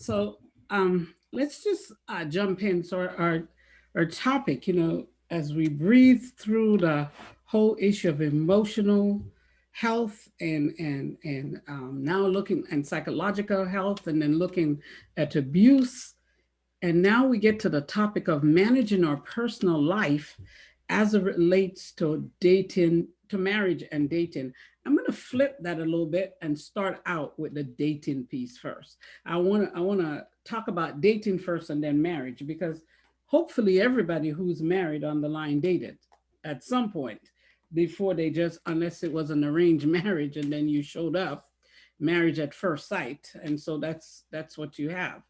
So let's just jump in. So our topic, as we breathe through the whole issue of emotional health and now looking and psychological health, and then looking at abuse, and now we get to the topic of managing our personal life as it relates to dating, to marriage and dating. I'm going to flip that a little bit and start out with the dating piece first. I want to talk about dating first and then marriage, because hopefully everybody who's married on the line dated at some point before they just, unless it was an arranged marriage and then you showed up, marriage at first sight, and so that's what you have.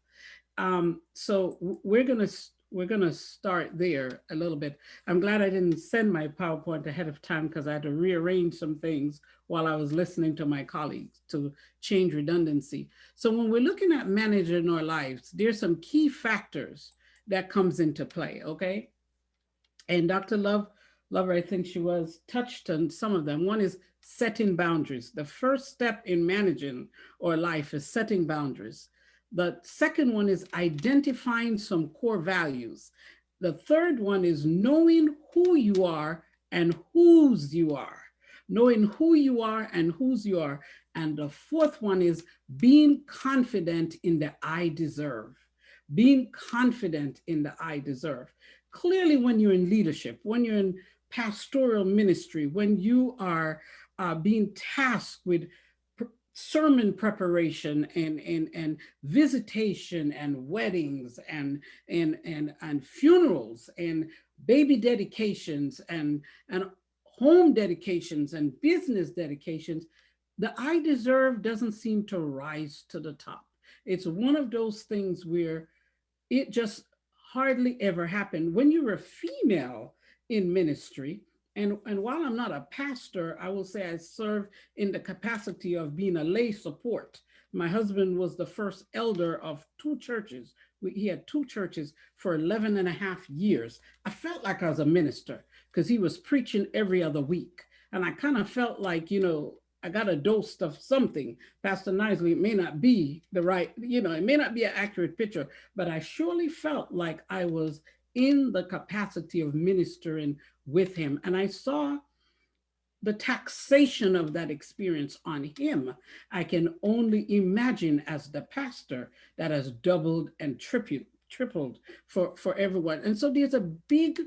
So we're gonna start there a little bit. I'm glad I didn't send my PowerPoint ahead of time because I had to rearrange some things while I was listening to my colleagues to change redundancy. So when we're looking at managing our lives, there's some key factors that comes into play. Okay, and Dr. Lover, I think she was touched on some of them. One is setting boundaries. The first step in managing our life is setting boundaries. The second one is identifying some core values. The third one is knowing who you are and whose you are. Knowing who you are and whose you are. And the fourth one is being confident in the I deserve. Being confident in the I deserve. Clearly, when you're in leadership, when you're in pastoral ministry, when you are being tasked with sermon preparation and visitation and weddings and funerals and baby dedications and home dedications and business dedications, the I deserve doesn't seem to rise to the top. It's one of those things where it just hardly ever happened. When you're a female in ministry, and while I'm not a pastor, I will say I serve in the capacity of being a lay support. My husband was the first elder of two churches. He had two churches for 11 and a half years. I felt like I was a minister because he was preaching every other week. And I kind of felt like, I got a dose of something. Pastor Nisley, it may not be the right, it may not be an accurate picture, but I surely felt like I was in the capacity of ministering with him. And I saw the taxation of that experience on him. I can only imagine as the pastor that has doubled and tripled for everyone. And so there's a big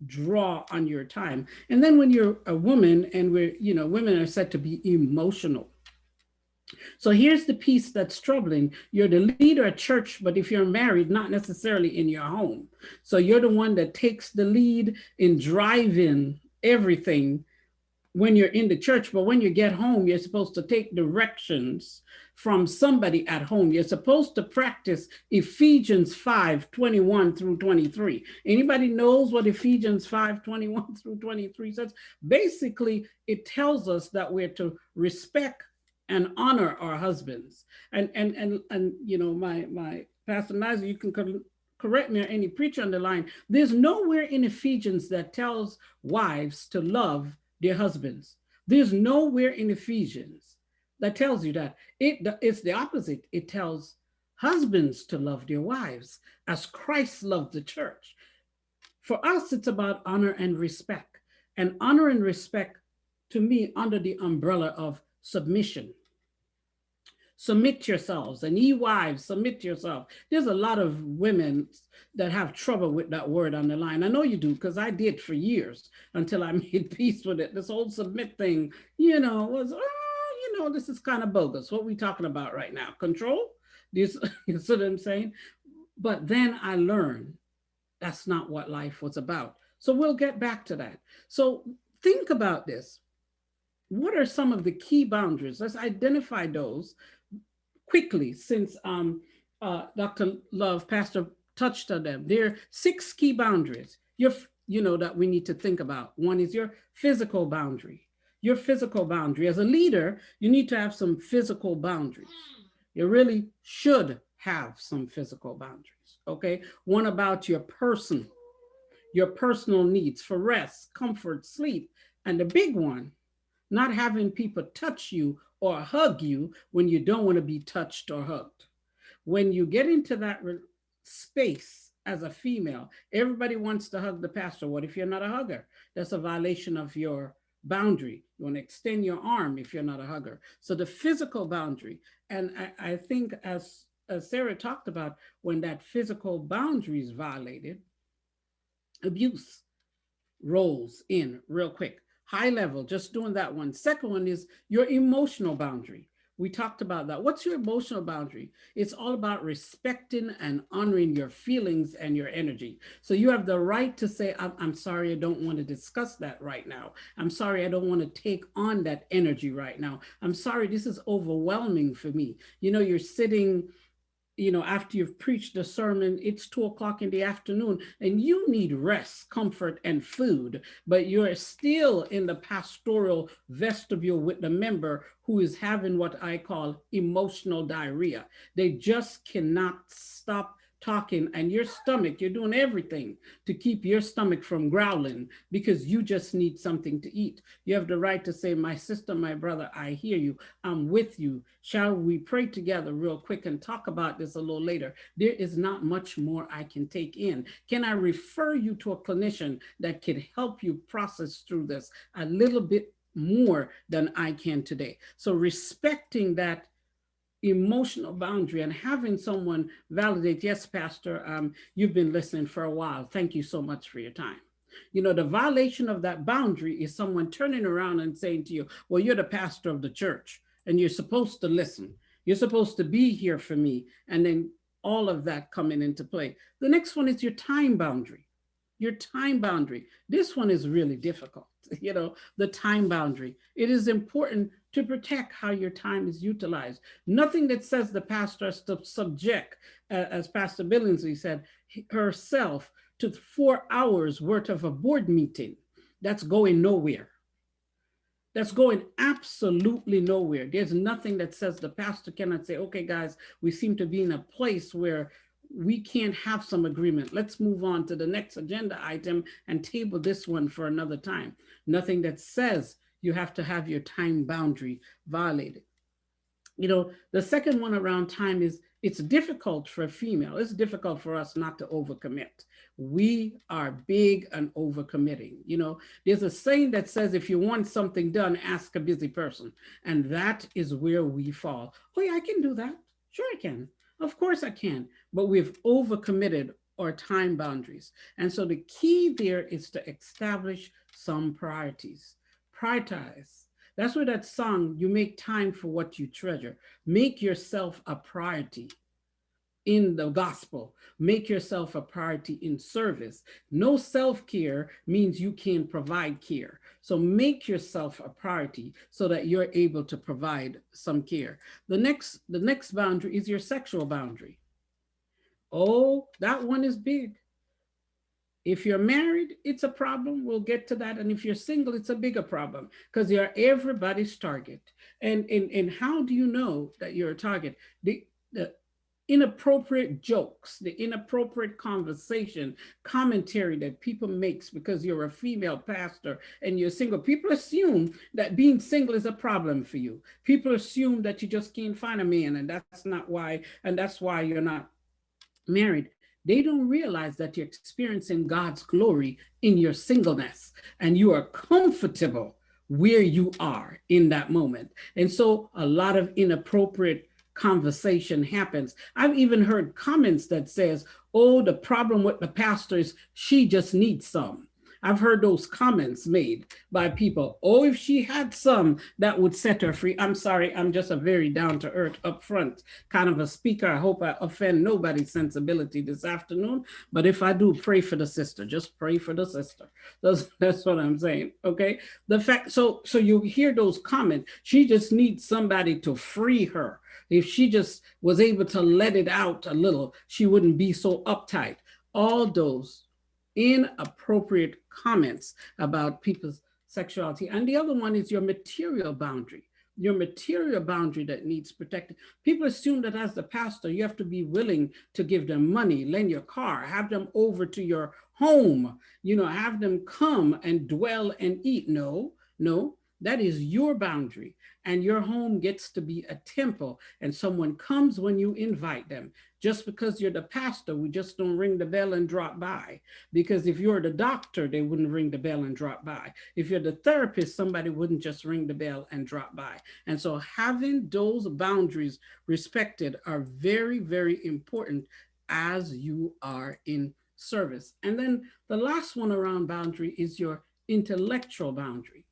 draw on your time. And then when you're a woman, and women are said to be emotional. So here's the piece that's troubling. You're the leader at church, but if you're married, not necessarily in your home. So you're the one that takes the lead in driving everything when you're in the church, but when you get home, you're supposed to take directions from somebody at home. You're supposed to practice Ephesians 5:21 through 23. Anybody knows what Ephesians 5:21 through 23 says? Basically, it tells us that we're to respect and honor our husbands. And my Pastor Nizer, you can correct me, or any preacher on the line. There's nowhere in Ephesians that tells wives to love their husbands. There's nowhere in Ephesians that tells you that. It's the opposite. It tells husbands to love their wives as Christ loved the church. For us, it's about honor and respect. And honor and respect, to me, under the umbrella of submission. Submit yourselves, and ye wives, submit yourself. There's a lot of women that have trouble with that word on the line. I know you do, because I did for years until I made peace with it. This whole submit thing, was, this is kind of bogus. What we talking about right now? Control? This, you see what I'm saying? But then I learned that's not what life was about. So we'll get back to that. So think about this. What are some of the key boundaries? Let's identify those quickly, since Dr. Love, Pastor, touched on them. There are 6 key boundaries that we need to think about. One is your physical boundary. Your physical boundary. As a leader, you need to have some physical boundaries. You really should have some physical boundaries, okay? One about your personal needs for rest, comfort, sleep, and the big one, not having people touch you or hug you when you don't want to be touched or hugged. When you get into that space as a female, everybody wants to hug the pastor. What if you're not a hugger? That's a violation of your boundary. You want to extend your arm if you're not a hugger. So the physical boundary, and I think as Sarah talked about, when that physical boundary is violated, abuse rolls in real quick. High level, just doing that one. Second one is your emotional boundary. We talked about that. What's your emotional boundary? It's all about respecting and honoring your feelings and your energy. So you have the right to say, I'm sorry, I don't want to discuss that right now. I'm sorry, I don't want to take on that energy right now. I'm sorry, this is overwhelming for me. You know, you're sitting, after you've preached the sermon, it's 2 o'clock in the afternoon, and you need rest, comfort, and food, but you're still in the pastoral vestibule with the member who is having what I call emotional diarrhea. They just cannot stop talking, and your stomach, you're doing everything to keep your stomach from growling because you just need something to eat. You have the right to say, my sister, my brother, I hear you. I'm with you. Shall we pray together real quick and talk about this a little later? There is not much more I can take in. Can I refer you to a clinician that can help you process through this a little bit more than I can today? So respecting that emotional boundary and having someone validate, yes, Pastor, you've been listening for a while. Thank you so much for your time. The violation of that boundary is someone turning around and saying to you, well, you're the pastor of the church and you're supposed to listen. You're supposed to be here for me. And then all of that coming into play. The next one is your time boundary. Your time boundary. This one is really difficult. The time boundary. It is important to protect how your time is utilized. Nothing that says the pastor has to subject, as Pastor Billingsley said, herself to 4 hours worth of a board meeting. That's going nowhere. That's going absolutely nowhere. There's nothing that says the pastor cannot say, okay, guys, we seem to be in a place where we can't have some agreement. Let's move on to the next agenda item and table this one for another time. Nothing that says you have to have your time boundary violated. The second one around time is it's difficult for a female. It's difficult for us not to overcommit. We are big on overcommitting. There's a saying that says, if you want something done, ask a busy person. And that is where we fall. Oh yeah, I can do that. Sure I can. Of course I can. But we've overcommitted our time boundaries. And so the key there is to establish some priorities. Prioritize. That's where that song, you make time for what you treasure. Make yourself a priority in the gospel. Make yourself a priority in service. No self-care means you can't provide care. So make yourself a priority so that you're able to provide some care. The next boundary is your sexual boundary. Oh, that one is big. If you're married, it's a problem. We'll get to that. And if you're single, it's a bigger problem because you're everybody's target. And how do you know that you're a target? The inappropriate jokes, the inappropriate conversation, commentary that people makes because you're a female pastor and you're single. People assume that being single is a problem for you. People assume that you just can't find a man, and that's not why, and that's why you're not married. They don't realize that you're experiencing God's glory in your singleness and you are comfortable where you are in that moment. And so a lot of inappropriate conversation happens. I've even heard comments that says, oh, the problem with the pastor is she just needs some. I've heard those comments made by people. Oh, if she had some, that would set her free. I'm sorry, I'm just a very down-to-earth, upfront kind of a speaker. I hope I offend nobody's sensibility this afternoon. But if I do, pray for the sister. Just pray for the sister. That's what I'm saying. Okay. The fact, so you hear those comments. She just needs somebody to free her. If she just was able to let it out a little, she wouldn't be so uptight. All those inappropriate comments about people's sexuality. And the other one is your material boundary. Your material boundary that needs protected. People assume that as the pastor, you have to be willing to give them money, lend your car, have them over to your home, have them come and dwell and eat. No. That is your boundary. And your home gets to be a temple. And someone comes when you invite them. Just because you're the pastor, we just don't ring the bell and drop by. Because if you're the doctor, they wouldn't ring the bell and drop by. If you're the therapist, somebody wouldn't just ring the bell and drop by. And so having those boundaries respected are very, very important as you are in service. And then the last one around boundary is your intellectual boundary.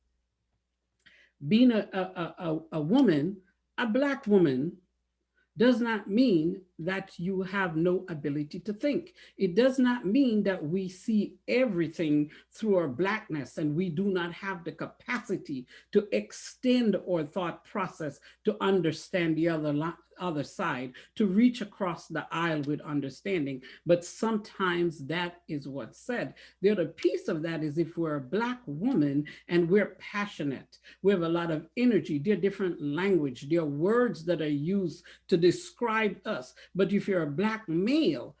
Being a woman, a Black woman, does not mean that you have no ability to think. It does not mean that we see everything through our Blackness and we do not have the capacity to extend our thought process to understand the other side, to reach across the aisle with understanding. But sometimes that is what's said. The other piece of that is if we're a Black woman and we're passionate, we have a lot of energy, there are different language, there are words that are used to describe us. But if you're a Black male,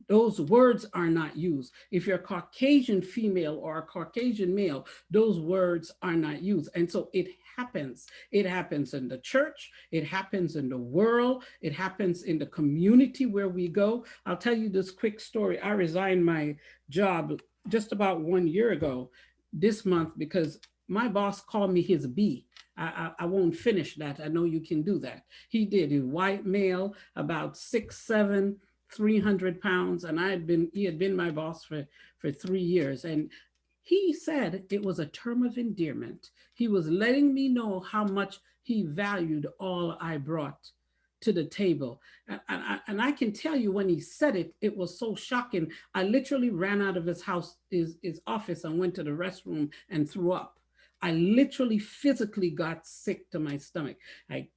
those words are not used. If you're a Caucasian female or a Caucasian male, those words are not used. And so it happens. It happens in the church. It happens in the world. It happens in the community where we go. I'll tell you this quick story. I resigned my job just about 1 year ago this month because my boss called me his B. I won't finish that. I know you can do that. He did. A white male, about 6'7", 300 pounds, and he had been my boss for 3 years. And he said it was a term of endearment. He was letting me know how much he valued all I brought to the table. And I can tell you when he said it, it was so shocking. I literally ran out of his office and went to the restroom and threw up. I literally physically got sick to my stomach. I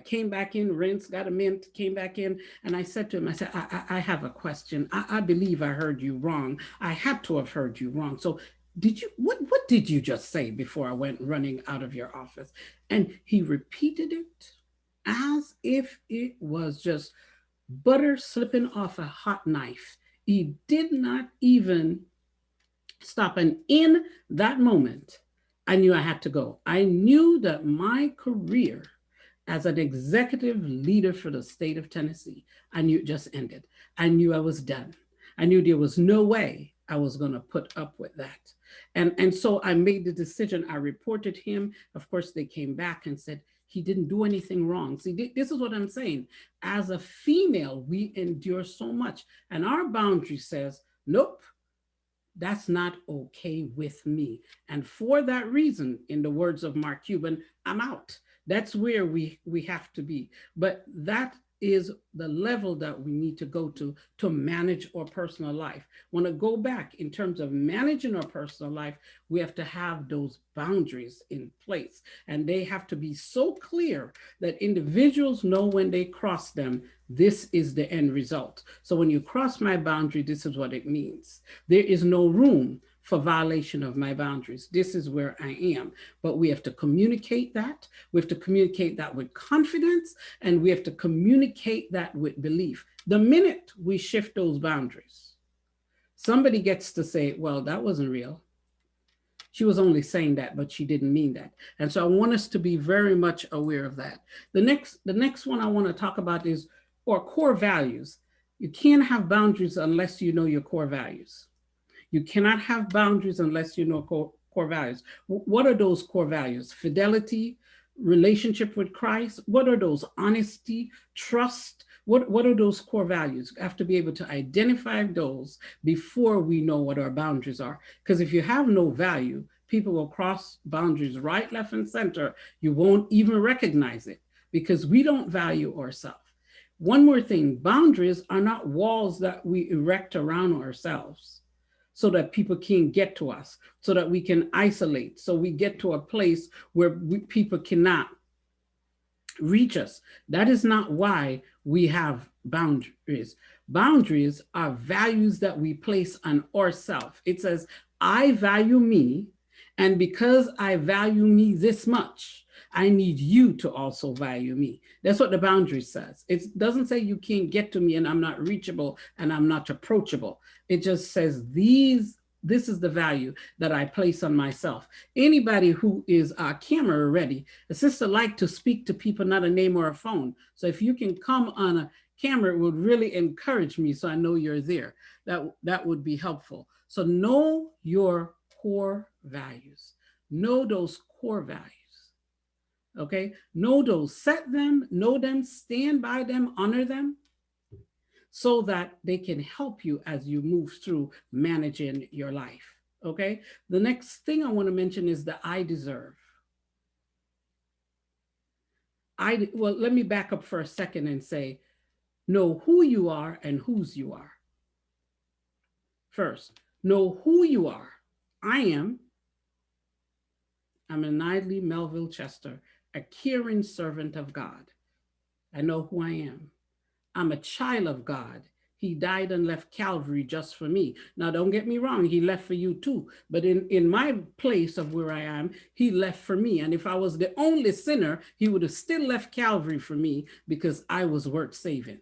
came back in, rinsed, got a mint, came back in, and I said to him, I said, I have a question. I believe I heard you wrong. I had to have heard you wrong. So what did you just say before I went running out of your office? And he repeated it as if it was just butter slipping off a hot knife. He did not even stop. And in that moment, I knew I had to go. I knew that my career as an executive leader for the state of Tennessee, I knew it just ended. I knew I was done. I knew there was no way I was going to put up with that. And so I made the decision. I reported him. Of course, they came back and said he didn't do anything wrong. See, this is what I'm saying. As a female, we endure so much. And our boundary says, nope, that's not okay with me. And for that reason, in the words of Mark Cuban, I'm out. That's where we have to be. But that is the level that we need to go to manage our personal life. Want to go back in terms of managing our personal life, we have to have those boundaries in place. And they have to be so clear that individuals know when they cross them, this is the end result. So when you cross my boundary, this is what it means. There is no room for violation of my boundaries. This is where I am. But we have to communicate that. We have to communicate that with confidence, and we have to communicate that with belief. The minute we shift those boundaries, somebody gets to say, well, that wasn't real. She was only saying that, but she didn't mean that. And so I want us to be very much aware of that. The next one I want to talk about is our core values. You can't have boundaries unless you know your core values. You cannot have boundaries unless you know core values. What are those core values? Fidelity, relationship with Christ. What are those? Honesty, trust. What are those core values? You have to be able to identify those before we know what our boundaries are. Because if you have no value, people will cross boundaries right, left, and center. You won't even recognize it because we don't value ourselves. One more thing, boundaries are not walls that we erect around ourselves so that people can't get to us, so that we can isolate, so we get to a place where people cannot reach us. That is not why we have boundaries. Boundaries are values that we place on ourselves. It says, I value me, and because I value me this much, I need you to also value me. That's what the boundary says. It doesn't say you can't get to me and I'm not reachable and I'm not approachable. It just says these This is the value that I place on myself. Anybody who is camera ready, a sister like to speak to people, not a name or a phone. So if you can come on a camera, it would really encourage me so I know you're there. That would be helpful. So know your core values. Know those core values. Okay? Know those, set them, know them, stand by them, honor them, so that they can help you as you move through managing your life. Okay? The next thing I want to mention is the I deserve. Well, let me back up for a second and say, know who you are and whose you are. First, know who you are. I'm an Idly Melville Chester, a caring servant of God. I know who I am. I'm a child of God. He died and left Calvary just for me. Now, don't get me wrong, he left for you too. But in my place of where I am, he left for me. And if I was the only sinner, he would have still left Calvary for me because I was worth saving.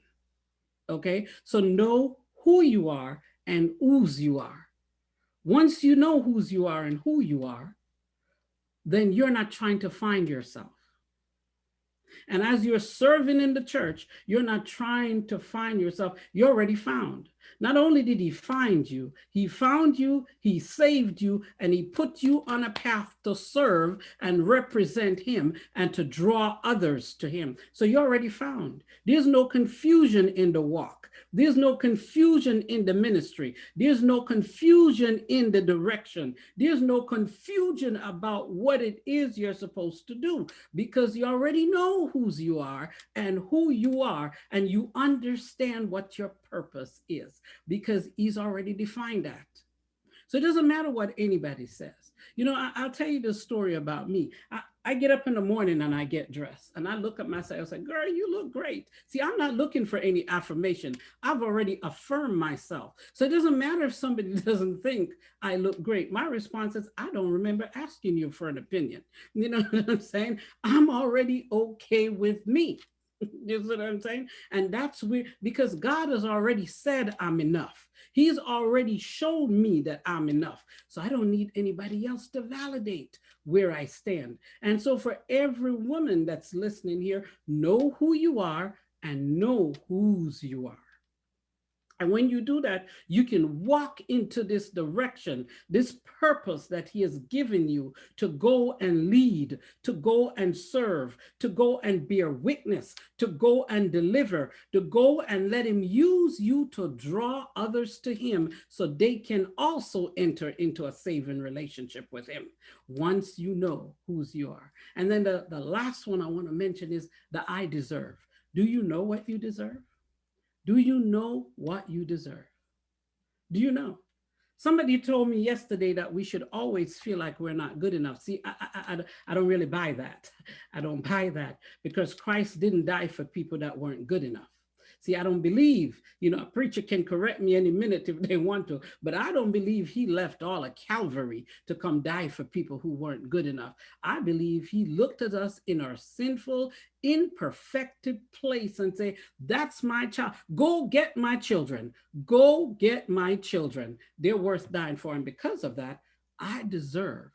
Okay? So know who you are and whose you are. Once you know whose you are and who you are, then you're not trying to find yourself. And as you're serving in the church, you're not trying to find yourself. You're already found. Not only did he find you, he found you, he saved you, and he put you on a path to serve and represent him and to draw others to him. So you're already found. There's no confusion in the walk. There's no confusion in the ministry. There's no confusion in the direction. There's no confusion about what it is you're supposed to do, because you already know whose you are and who you are, and you understand what your purpose is because he's already defined that. So it doesn't matter what anybody says. You know, I'll tell you this story about me. I get up in the morning and I get dressed and I look at myself and say, girl, you look great. See, I'm not looking for any affirmation. I've already affirmed myself. So it doesn't matter if somebody doesn't think I look great. My response is, I don't remember asking you for an opinion. You know what I'm saying? I'm already okay with me. You know what I'm saying? And that's weird because God has already said I'm enough. He's already showed me that I'm enough. So I don't need anybody else to validate where I stand. And so for every woman that's listening here, know who you are and know whose you are. And when you do that, you can walk into this direction, this purpose that he has given you to go and lead, to go and serve, to go and bear witness, to go and deliver, to go and let him use you to draw others to him so they can also enter into a saving relationship with him once you know whose you are. And then the last one I want to mention is the I deserve. Do you know what you deserve? Do you know what you deserve? Do you know? Somebody told me yesterday that we should always feel like we're not good enough. See, I don't really buy that. I don't buy that because Christ didn't die for people that weren't good enough. See, I don't believe, you know, a preacher can correct me any minute if they want to, but I don't believe he left all of Calvary to come die for people who weren't good enough. I believe he looked at us in our sinful, imperfected place and say, that's my child. Go get my children. Go get my children. They're worth dying for. And because of that, I deserve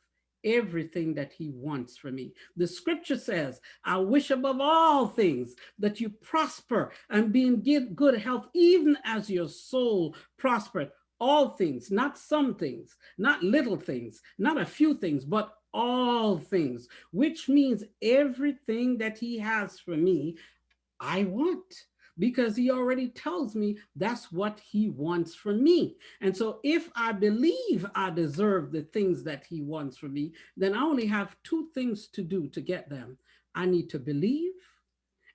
everything that he wants for me. The scripture says, I wish above all things that you prosper and be in good health, even as your soul prospereth. All things, not some things, not little things, not a few things, but all things, which means everything that he has for me, I want, because he already tells me that's what he wants from me. And so if I believe I deserve the things that he wants from me, then I only have two things to do to get them. I need to believe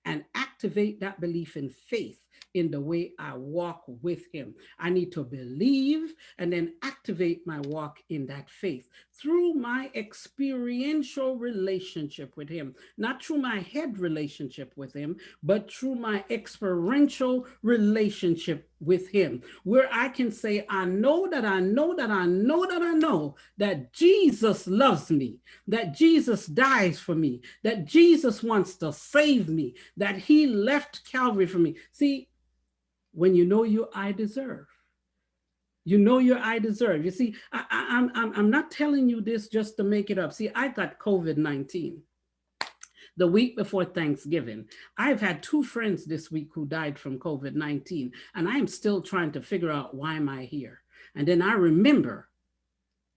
and activate that belief in faith in the way I walk with him. I need to believe and then activate my walk in that faith through my experiential relationship with him, not through my head relationship with him, but through my experiential relationship with him, where I can say, I know that I know that I know that I know that Jesus loves me, that Jesus dies for me, that Jesus wants to save me, that he left Calvary for me. See, when you know you I deserve, You know your I deserve. You see, I'm not telling you this just to make it up. See, I got COVID-19 the week before Thanksgiving. I've had two friends this week who died from COVID-19, and I'm still trying to figure out why am I here. And then I remember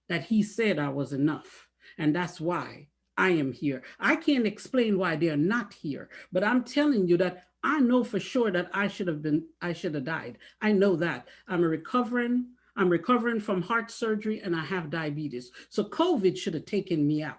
that he said I was enough, and that's why I am here. I can't explain why they're not here, but I'm telling you that I know for sure that I should have died. I know that. I'm recovering from heart surgery and I have diabetes. So COVID should have taken me out.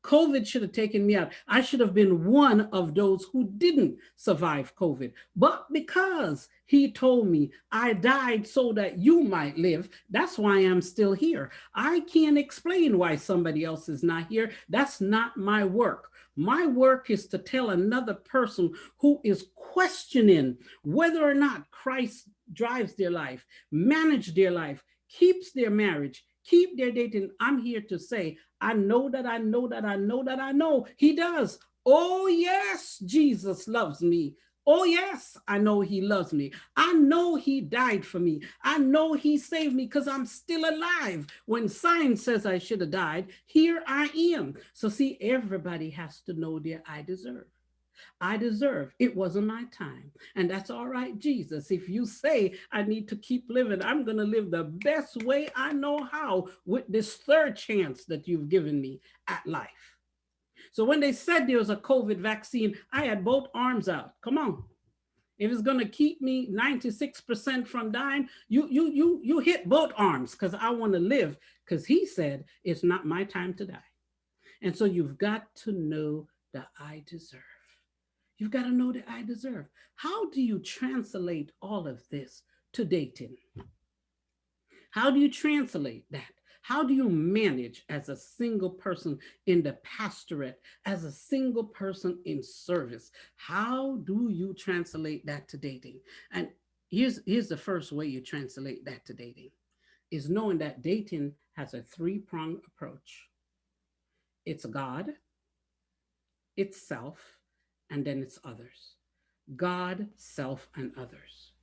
COVID should have taken me out. I should have been one of those who didn't survive COVID. But because he told me I died so that you might live, that's why I'm still here. I can't explain why somebody else is not here. That's not my work. My work is to tell another person who is questioning whether or not Christ drives their life, manage their life, keeps their marriage, keep their dating. I'm here to say, I know that I know that I know that I know he does. Oh, yes, Jesus loves me. Oh, yes, I know he loves me. I know he died for me. I know he saved me because I'm still alive. When science says I should have died, here I am. So see, everybody has to know their I deserve. I deserve. It wasn't my time. And that's all right, Jesus. If you say I need to keep living, I'm going to live the best way I know how with this third chance that you've given me at life. So when they said there was a COVID vaccine, I had both arms out. Come on. If it's going to keep me 96% from dying, you hit both arms because I want to live, because he said it's not my time to die. And so you've got to know that I deserve. You've got to know that I deserve. How do you translate all of this to dating? How do you translate that? How do you manage as a single person in the pastorate, as a single person in service? How do you translate that to dating? And here's the first way you translate that to dating, is knowing that dating has a three-pronged approach. It's God, it's self, and then it's others. God, self, and others.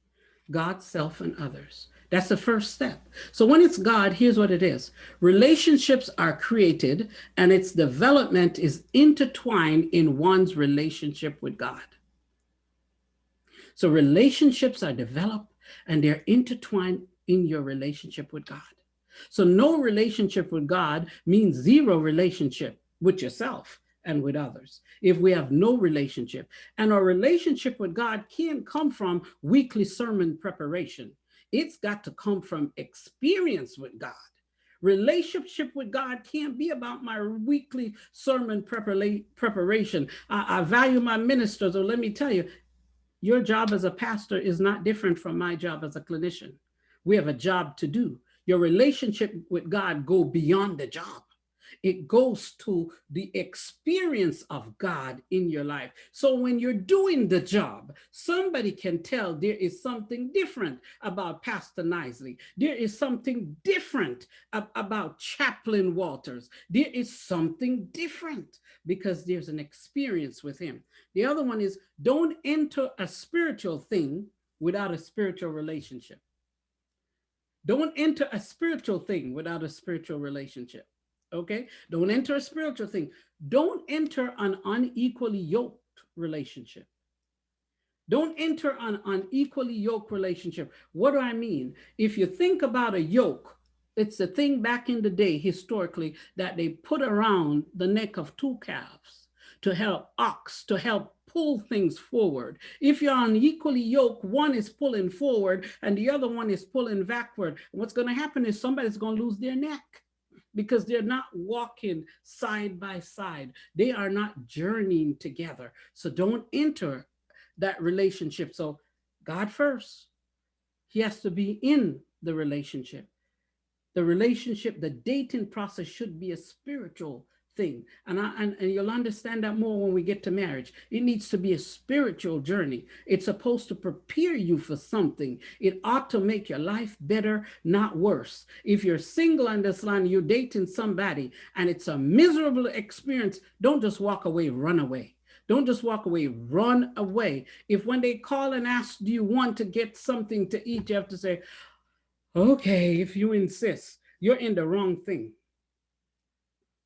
God, self, and others. That's the first step. So when it's God, here's what it is. Relationships are created and its development is intertwined in one's relationship with God. So relationships are developed and they're intertwined in your relationship with God. So no relationship with God means zero relationship with yourself and with others. If we have no relationship, and our relationship with God can't come from weekly sermon preparation. It's got to come from experience with God. Relationship with God can't be about my weekly sermon preparation. I value my ministers, or let me tell you, your job as a pastor is not different from my job as a clinician. We have a job to do. Your relationship with God go beyond the job. It goes to the experience of God in your life. So when you're doing the job, somebody can tell there is something different about Pastor Nisley. There is something different about Chaplain Walters. There is something different because there's an experience with him. The other one is, don't enter a spiritual thing without a spiritual relationship. Don't enter a spiritual thing without a spiritual relationship. Okay? Don't enter a spiritual thing. Don't enter an unequally yoked relationship. Don't enter an unequally yoked relationship. What do I mean? If you think about a yoke, it's a thing back in the day, historically, that they put around the neck of two calves to help to help pull things forward. If you're unequally yoked, one is pulling forward and the other one is pulling backward. What's going to happen is somebody's going to lose their neck, because they're not walking side by side. They are not journeying together. So don't enter that relationship. So God first, he has to be in the relationship. The relationship, the dating process should be a spiritual thing. And you'll understand that more when we get to marriage. It needs to be a spiritual journey. It's supposed to prepare you for something. It ought to make your life better, not worse. If you're single on this line, you're dating somebody and it's a miserable experience, don't just walk away, run away. Don't just walk away, run away. If when they call and ask, do you want to get something to eat, you have to say, Okay, if you insist, you're in the wrong thing.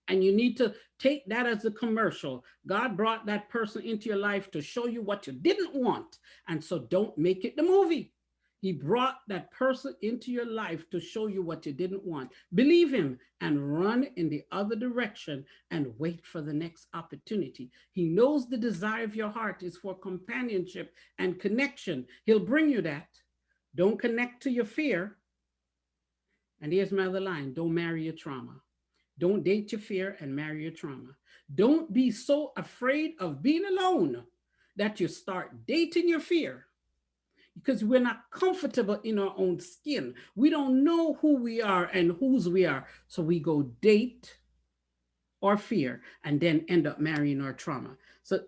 And you need to take that as a commercial. God brought that person into your life to show you what you didn't want. And so don't make it the movie. He brought that person into your life to show you what you didn't want. Believe him and run in the other direction and wait for the next opportunity. He knows the desire of your heart is for companionship and connection. He'll bring you that. Don't connect to your fear. And here's my other line: don't marry your trauma. Don't date your fear and marry your trauma. Don't be so afraid of being alone that you start dating your fear, because we're not comfortable in our own skin. We don't know who we are and whose we are. So we go date our fear and then end up marrying our trauma. So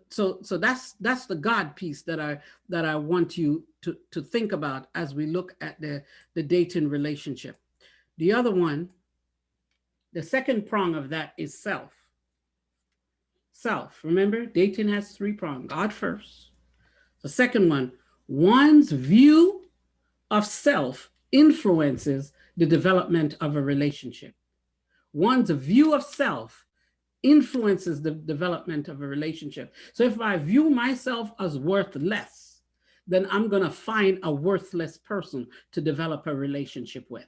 that's the God piece that I want you to think about as we look at the dating relationship. The other one, the second prong of that is self. Self. Remember, dating has three prongs: God first. The second one, one's view of self influences the development of a relationship. One's view of self influences the development of a relationship. So if I view myself as worth less, then I'm going to find a worthless person to develop a relationship with.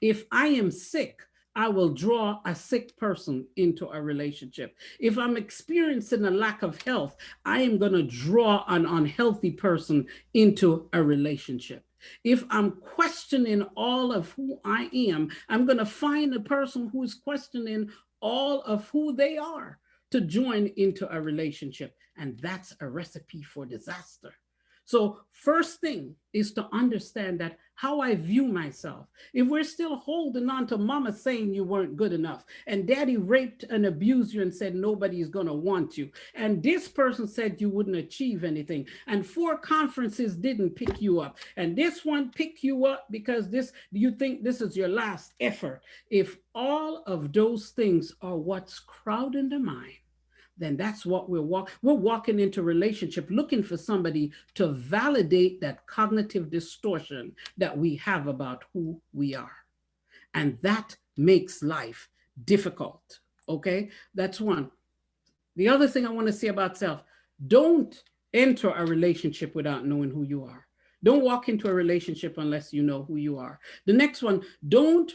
If I am sick, I will draw a sick person into a relationship. If I'm experiencing a lack of health, I am going to draw an unhealthy person into a relationship. If I'm questioning all of who I am, I'm going to find a person who is questioning all of who they are to join into a relationship. And that's a recipe for disaster. So, first thing is to understand that how I view myself. If we're still holding on to mama saying you weren't good enough, and daddy raped and abused you and said nobody's going to want you, and this person said you wouldn't achieve anything, and four conferences didn't pick you up, and this one picked you up because this you think this is your last effort. If all of those things are what's crowding the mind, then that's what we're walking into relationship looking for somebody to validate that cognitive distortion that we have about who we are. And that makes life difficult. Okay? That's one. The other thing I want to say about self: don't enter a relationship without knowing who you are. Don't walk into a relationship unless you know who you are. The next one: don't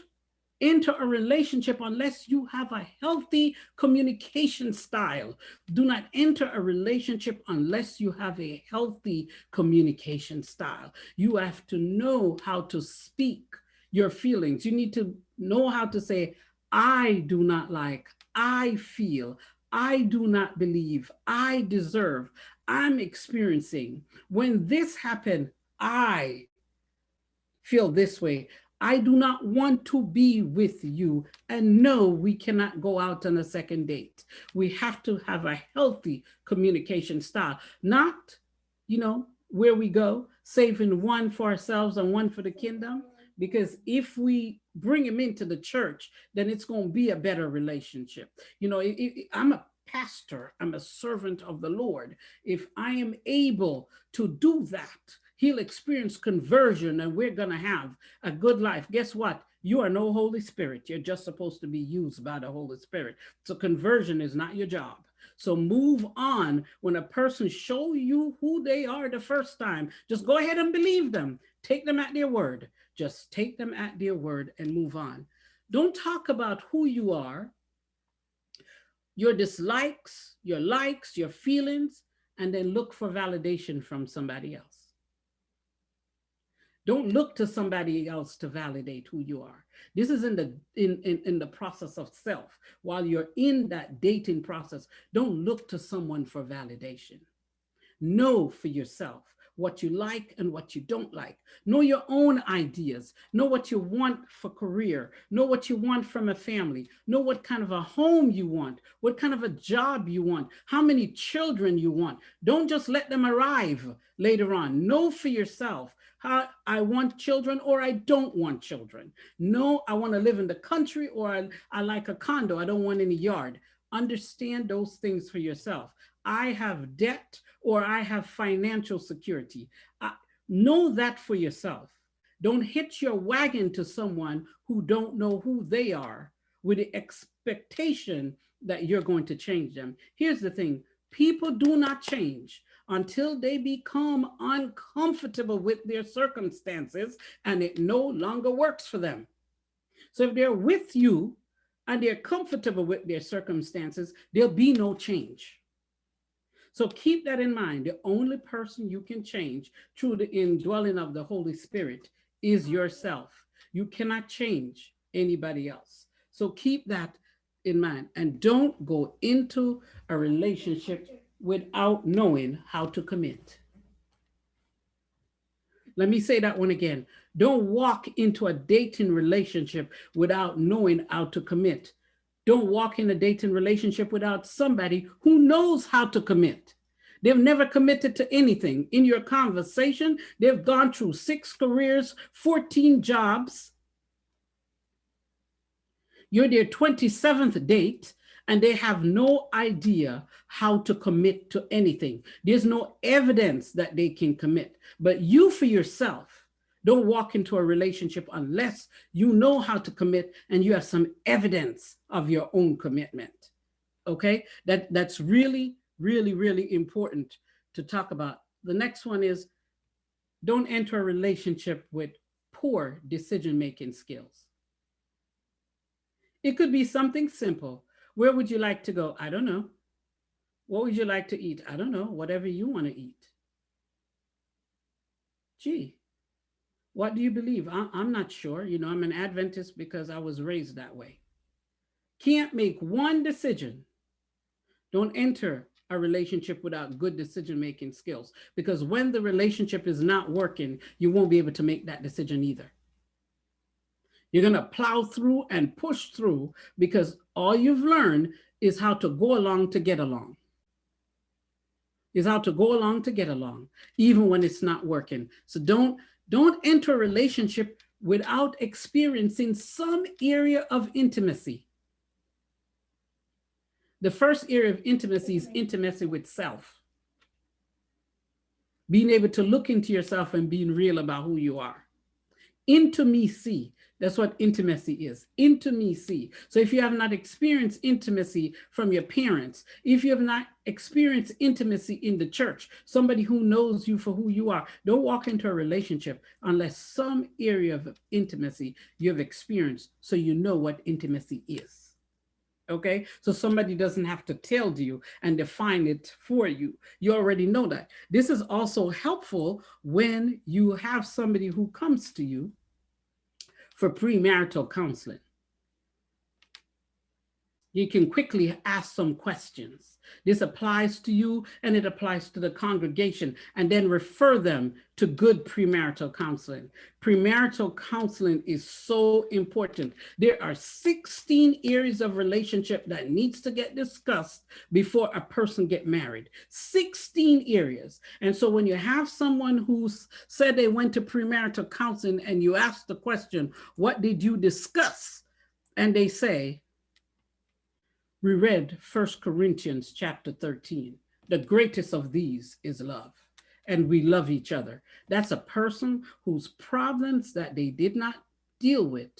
enter a relationship unless you have a healthy communication style. Do not enter a relationship unless you have a healthy communication style. You have to know how to speak your feelings. You need to know how to say, I do not like, I feel, I do not believe, I deserve, I'm experiencing. When this happened, I feel this way. I do not want to be with you. And no, we cannot go out on a second date. We have to have a healthy communication style, not, where we go, saving one for ourselves and one for the kingdom. Because if we bring him into the church, then it's going to be a better relationship. I'm a pastor, I'm a servant of the Lord. If I am able to do that, he'll experience conversion and we're going to have a good life. Guess what? You are no Holy Spirit. You're just supposed to be used by the Holy Spirit. So conversion is not your job. So move on. When a person show you who they are the first time, just go ahead and believe them. Take them at their word. Just take them at their word and move on. Don't talk about who you are, your dislikes, your likes, your feelings, and then look for validation from somebody else. Don't look to somebody else to validate who you are. This is in the process of self. While you're in that dating process, don't look to someone for validation. Know for yourself what you like and what you don't like. Know your own ideas. Know what you want for career. Know what you want from a family. Know what kind of a home you want, what kind of a job you want, how many children you want. Don't just let them arrive later on. Know for yourself how I want children or I don't want children. No, I want to live in the country or I like a condo. I don't want any yard. Understand those things for yourself. I have debt or I have financial security. Know that for yourself. Don't hitch your wagon to someone who don't know who they are with the expectation that you're going to change them. Here's the thing: people do not change until they become uncomfortable with their circumstances and it no longer works for them. So if they're with you and they're comfortable with their circumstances, there'll be no change. So keep that in mind. The only person you can change through the indwelling of the Holy Spirit is yourself. You cannot change anybody else. So keep that in mind and don't go into a relationship without knowing how to commit. Let me say that one again. Don't walk into a dating relationship without knowing how to commit. Don't walk in a dating relationship without somebody who knows how to commit. They've never committed to anything. In your conversation, they've gone through 6 careers, 14 jobs. You're their 27th date, and they have no idea how to commit to anything. There's no evidence that they can commit. But you, for yourself, don't walk into a relationship unless you know how to commit and you have some evidence of your own commitment. Okay? That's really, really, really important to talk about. The next one is don't enter a relationship with poor decision-making skills. It could be something simple. Where would you like to go? I don't know. What would you like to eat? I don't know. Whatever you want to eat. Gee, what do you believe? I'm not sure. I'm an Adventist because I was raised that way. Can't make one decision. Don't enter a relationship without good decision making skills, because when the relationship is not working, you won't be able to make that decision either. You're going to plow through and push through because all you've learned is how to go along to get along. Is how to go along to get along, even when it's not working. So don't enter a relationship without experiencing some area of intimacy. The first area of intimacy is intimacy with self. Being able to look into yourself and being real about who you are. Intimacy. That's what intimacy is. Intimacy. So if you have not experienced intimacy from your parents, if you have not experienced intimacy in the church, somebody who knows you for who you are, don't walk into a relationship unless some area of intimacy you have experienced so you know what intimacy is. Okay? So somebody doesn't have to tell you and define it for you. You already know that. This is also helpful when you have somebody who comes to you for premarital counseling. You can quickly ask some questions. This applies to you and it applies to the congregation, and then refer them to good premarital counseling. Premarital counseling is so important. There are 16 areas of relationship that needs to get discussed before a person get married. 16 areas. And so when you have someone who said they went to premarital counseling and you ask the question, what did you discuss? And they say, we read 1 Corinthians chapter 13. The greatest of these is love, and we love each other. That's a person whose problems that they did not deal with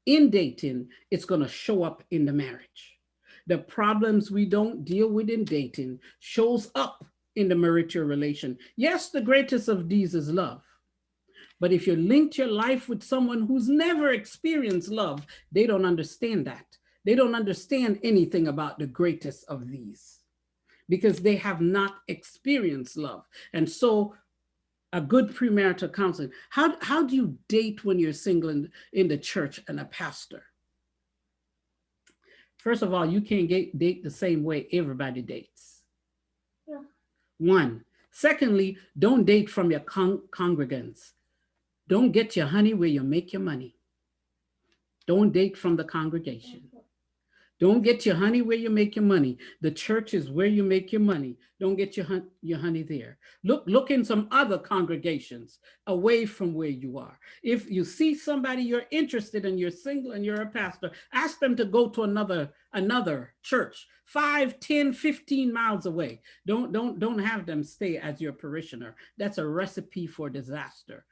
in dating, it's going to show up in the marriage. The problems we don't deal with in dating shows up in the marital relation. Yes, the greatest of these is love. But if you linked your life with someone who's never experienced love, they don't understand that. They don't understand anything about the greatest of these because they have not experienced love. And so a good premarital counseling, how do you date when you're single in the church and a pastor? First of all, you can't date the same way everybody dates. Yeah. One. Secondly, don't date from your congregants. Don't get your honey where you make your money. Don't date from the congregation. Don't get your honey where you make your money. The church is where you make your money. Don't get your honey there. Look in some other congregations away from where you are. If you see somebody you're interested in, you're single and you're a pastor, ask them to go to another church 5, 10, 15 miles away. Don't have them stay as your parishioner. That's a recipe for disaster.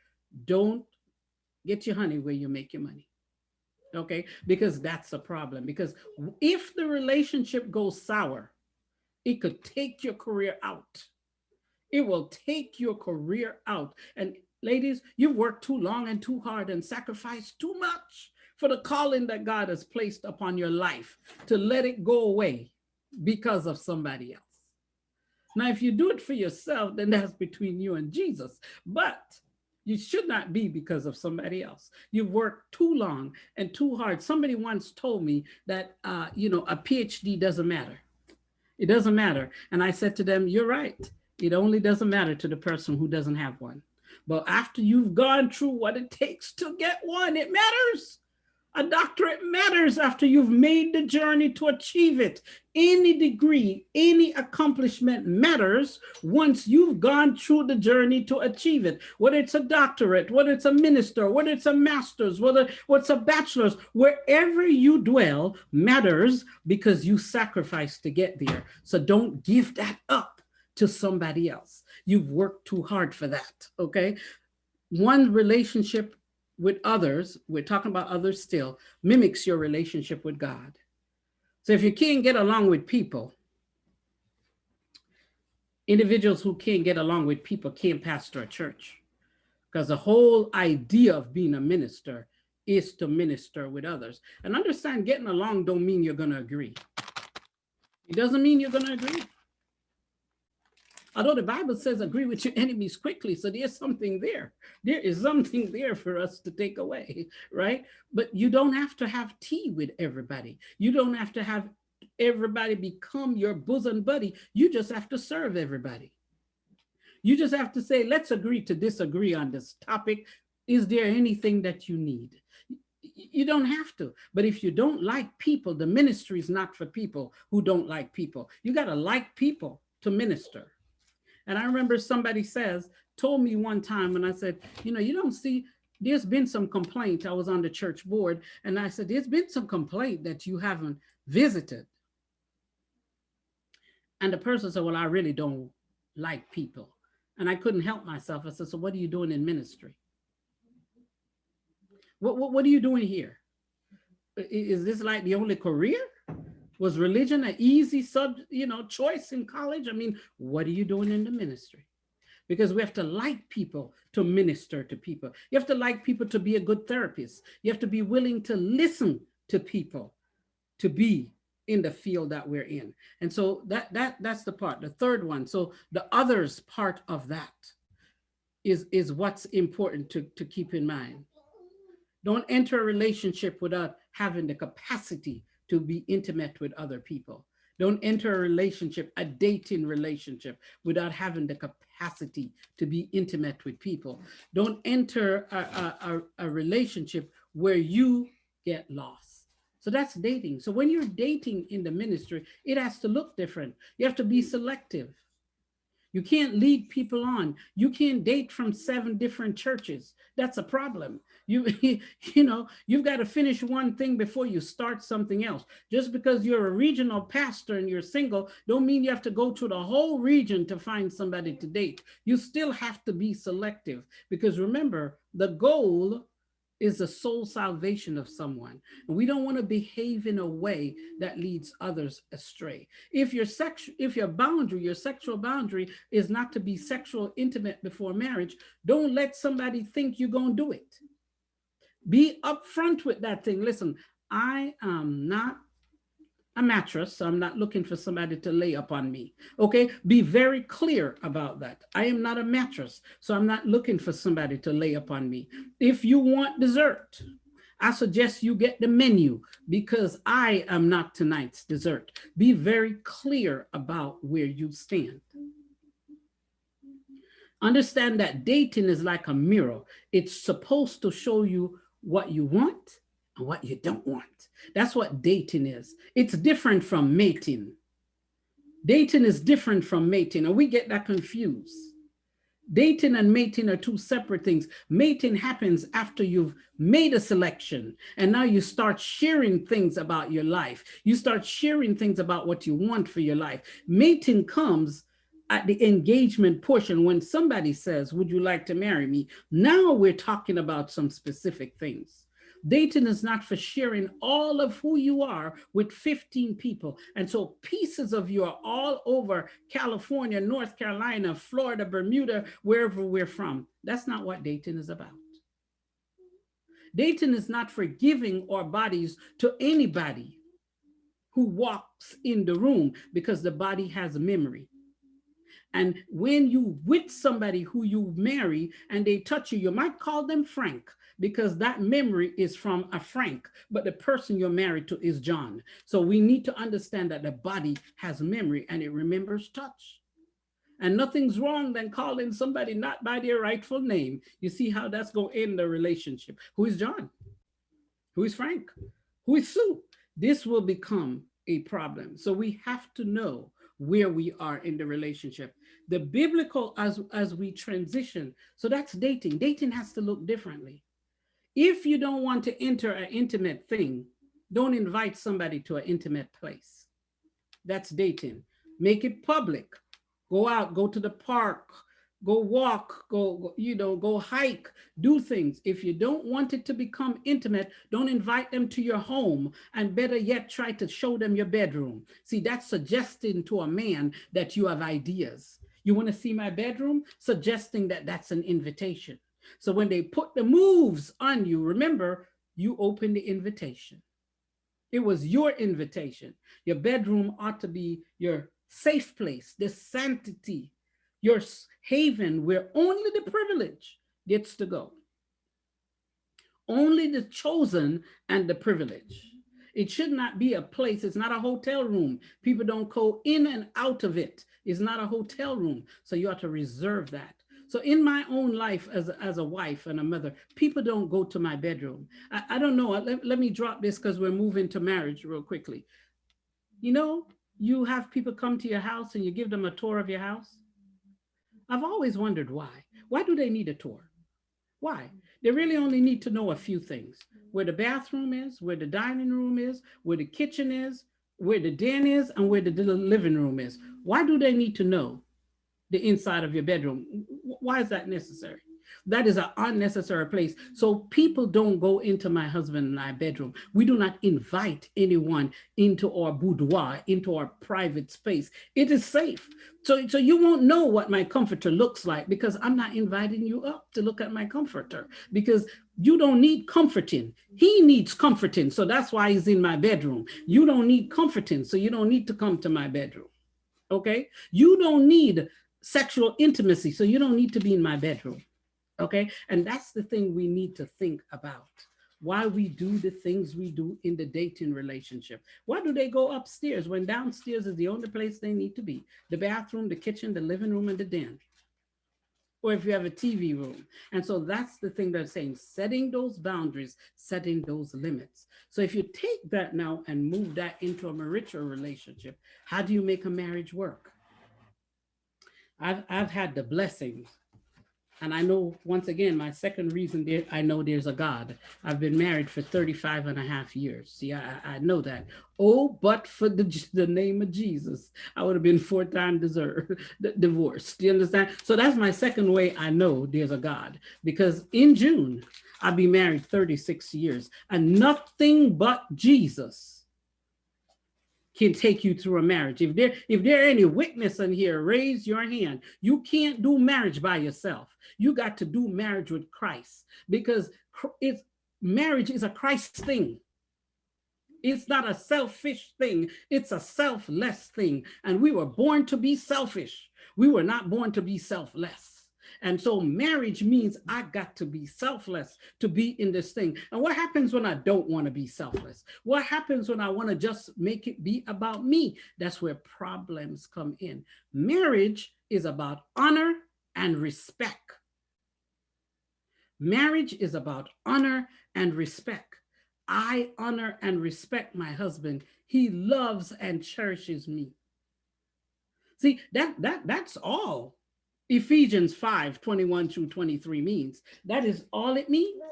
Don't Get your honey where you make your money. Okay, because that's a problem. Because if the relationship goes sour, it could take your career out. It will take your career out. And ladies, you've worked too long and too hard and sacrificed too much for the calling that God has placed upon your life to let it go away because of somebody else. Now, if you do it for yourself, then that's between you and Jesus. But you should not be because of somebody else. You've worked too long and too hard. Somebody once told me that, a PhD doesn't matter. It doesn't matter. And I said to them, you're right. It only doesn't matter to the person who doesn't have one. But after you've gone through what it takes to get one, it matters. A doctorate matters after you've made the journey to achieve it. Any degree, any accomplishment matters once you've gone through the journey to achieve it. Whether it's a doctorate, whether it's a minister, whether it's a master's, whether it's a bachelor's, wherever you dwell matters because you sacrificed to get there. So don't give that up to somebody else. You've worked too hard for that, okay? One relationship with others, we're talking about others still, mimics your relationship with God. So if you can't get along with people, individuals who can't get along with people can't pastor a church, because the whole idea of being a minister is to minister with others. And understand, getting along don't mean you're going to agree. It doesn't mean you're going to agree. Although the Bible says agree with your enemies quickly. So there's something there. There is something there for us to take away, right? But you don't have to have tea with everybody. You don't have to have everybody become your bosom buddy. You just have to serve everybody. You just have to say, let's agree to disagree on this topic. Is there anything that you need? You don't have to. But if you don't like people, the ministry is not for people who don't like people. You got to like people to minister. And I remember somebody told me one time when I said, you don't see, there's been some complaint. I was on the church board and I said, there's been some complaint that you haven't visited. And the person said, well, I really don't like people. And I couldn't help myself. I said, so what are you doing in ministry? What are you doing here? Is this like the only career? Was religion an easy choice in college? I mean, what are you doing in the ministry? Because we have to like people to minister to people. You have to like people to be a good therapist. You have to be willing to listen to people to be in the field that we're in. And so that's the part. The third one. So the others part of that is what's important to keep in mind. Don't enter a relationship without having the capacity to be intimate with other people. Don't enter a relationship, a dating relationship, without having the capacity to be intimate with people. Don't enter a relationship where you get lost. So that's dating. So when you're dating in the ministry, it has to look different. You have to be selective. You can't lead people on. You can't date from 7 different churches. That's a problem. You've got to finish one thing before you start something else. Just because you're a regional pastor and you're single, don't mean you have to go to the whole region to find somebody to date. You still have to be selective, because remember, the goal is the soul salvation of someone. And we don't want to behave in a way that leads others astray. If your sexual boundary is not to be sexual intimate before marriage, don't let somebody think you're going to do it. Be upfront with that thing. Listen, I am not a mattress, so I'm not looking for somebody to lay up on me. Okay, be very clear about that. I am not a mattress, so I'm not looking for somebody to lay up on me. If you want dessert, I suggest you get the menu, because I am not tonight's dessert. Be very clear about where you stand. Understand that dating is like a mirror. It's supposed to show you what you want and what you don't want. That's what dating is. It's different from mating. Dating is different from mating, and we get that confused. Dating and mating are 2 separate things. Mating happens after you've made a selection, and now you start sharing things about your life. You start sharing things about what you want for your life. Mating comes at the engagement portion, when somebody says, would you like to marry me? Now we're talking about some specific things. Dating is not for sharing all of who you are with 15 people. And so pieces of you are all over California, North Carolina, Florida, Bermuda, wherever we're from. That's not what dating is about. Dating is not for giving our bodies to anybody who walks in the room, because the body has a memory. And when you with somebody who you marry and they touch you, you might call them Frank, because that memory is from a Frank, but the person you're married to is John. So we need to understand that the body has memory and it remembers touch. And nothing's wrong than calling somebody not by their rightful name. You see how that's going to end the relationship. Who is John? Who is Frank? Who is Sue? This will become a problem. So we have to know where we are in the relationship. The biblical, as we transition, so that's dating. Dating has to look differently. If you don't want to enter an intimate thing, don't invite somebody to an intimate place. That's dating. Make it public. Go out, go to the park, go walk, go hike, do things. If you don't want it to become intimate, don't invite them to your home, and better yet, try to show them your bedroom. See, that's suggesting to a man that you have ideas. You want to see my bedroom? Suggesting that that's an invitation. So when they put the moves on you, remember, you open the invitation. It was your invitation. Your bedroom ought to be your safe place, the sanctity, your haven where only the privilege gets to go. Only the chosen and the privileged. It should not be a place. It's not a hotel room. People don't go in and out of it. It's not a hotel room. So you ought to reserve that. So in my own life as a wife and a mother, people don't go to my bedroom. I don't know. Let me drop this because we're moving to marriage real quickly. You know, you have people come to your house and you give them a tour of your house. I've always wondered why. Why do they need a tour? Why? They really only need to know a few things: where the bathroom is, where the dining room is, where the kitchen is, where the den is, and where the living room is. Why do they need to know the inside of your bedroom? Why is that necessary? That is an unnecessary place. So people don't go into my husband and I bedroom. We do not invite anyone into our boudoir, into our private space. It is safe. So you won't know what my comforter looks like, because I'm not inviting you up to look at my comforter, because you don't need comforting. He needs comforting. So that's why he's in my bedroom. You don't need comforting. So you don't need to come to my bedroom. Okay. You don't need sexual intimacy. So you don't need to be in my bedroom. Okay. And that's the thing we need to think about. Why we do the things we do in the dating relationship. Why do they go upstairs when downstairs is the only place they need to be? The bathroom, the kitchen, the living room, and the den. Or if you have a TV room. And so that's the thing they're saying, setting those boundaries, setting those limits. So if you take that now and move that into a marital relationship, how do you make a marriage work? I've had the blessings. And I know, once again, my second reason there, I know there's a God. I've been married for 35 and a half years. See, I know that. Oh, but for the name of Jesus, I would have been 4 times divorced. Do you understand? So that's my second way I know there's a God. Because in June, I'll be married 36 years. And nothing but Jesus can take you through a marriage. If there are any witness in here, raise your hand. You can't do marriage by yourself. You got to do marriage with Christ, because marriage is a Christ thing. It's not a selfish thing. It's a selfless thing. And we were born to be selfish. We were not born to be selfless. And so marriage means I got to be selfless to be in this thing. And what happens when I don't want to be selfless? What happens when I want to just make it be about me? That's where problems come in. Marriage is about honor and respect. Marriage is about honor and respect. I honor and respect my husband. He loves and cherishes me. See, that's all Ephesians 5:21-23 means. That is all it means,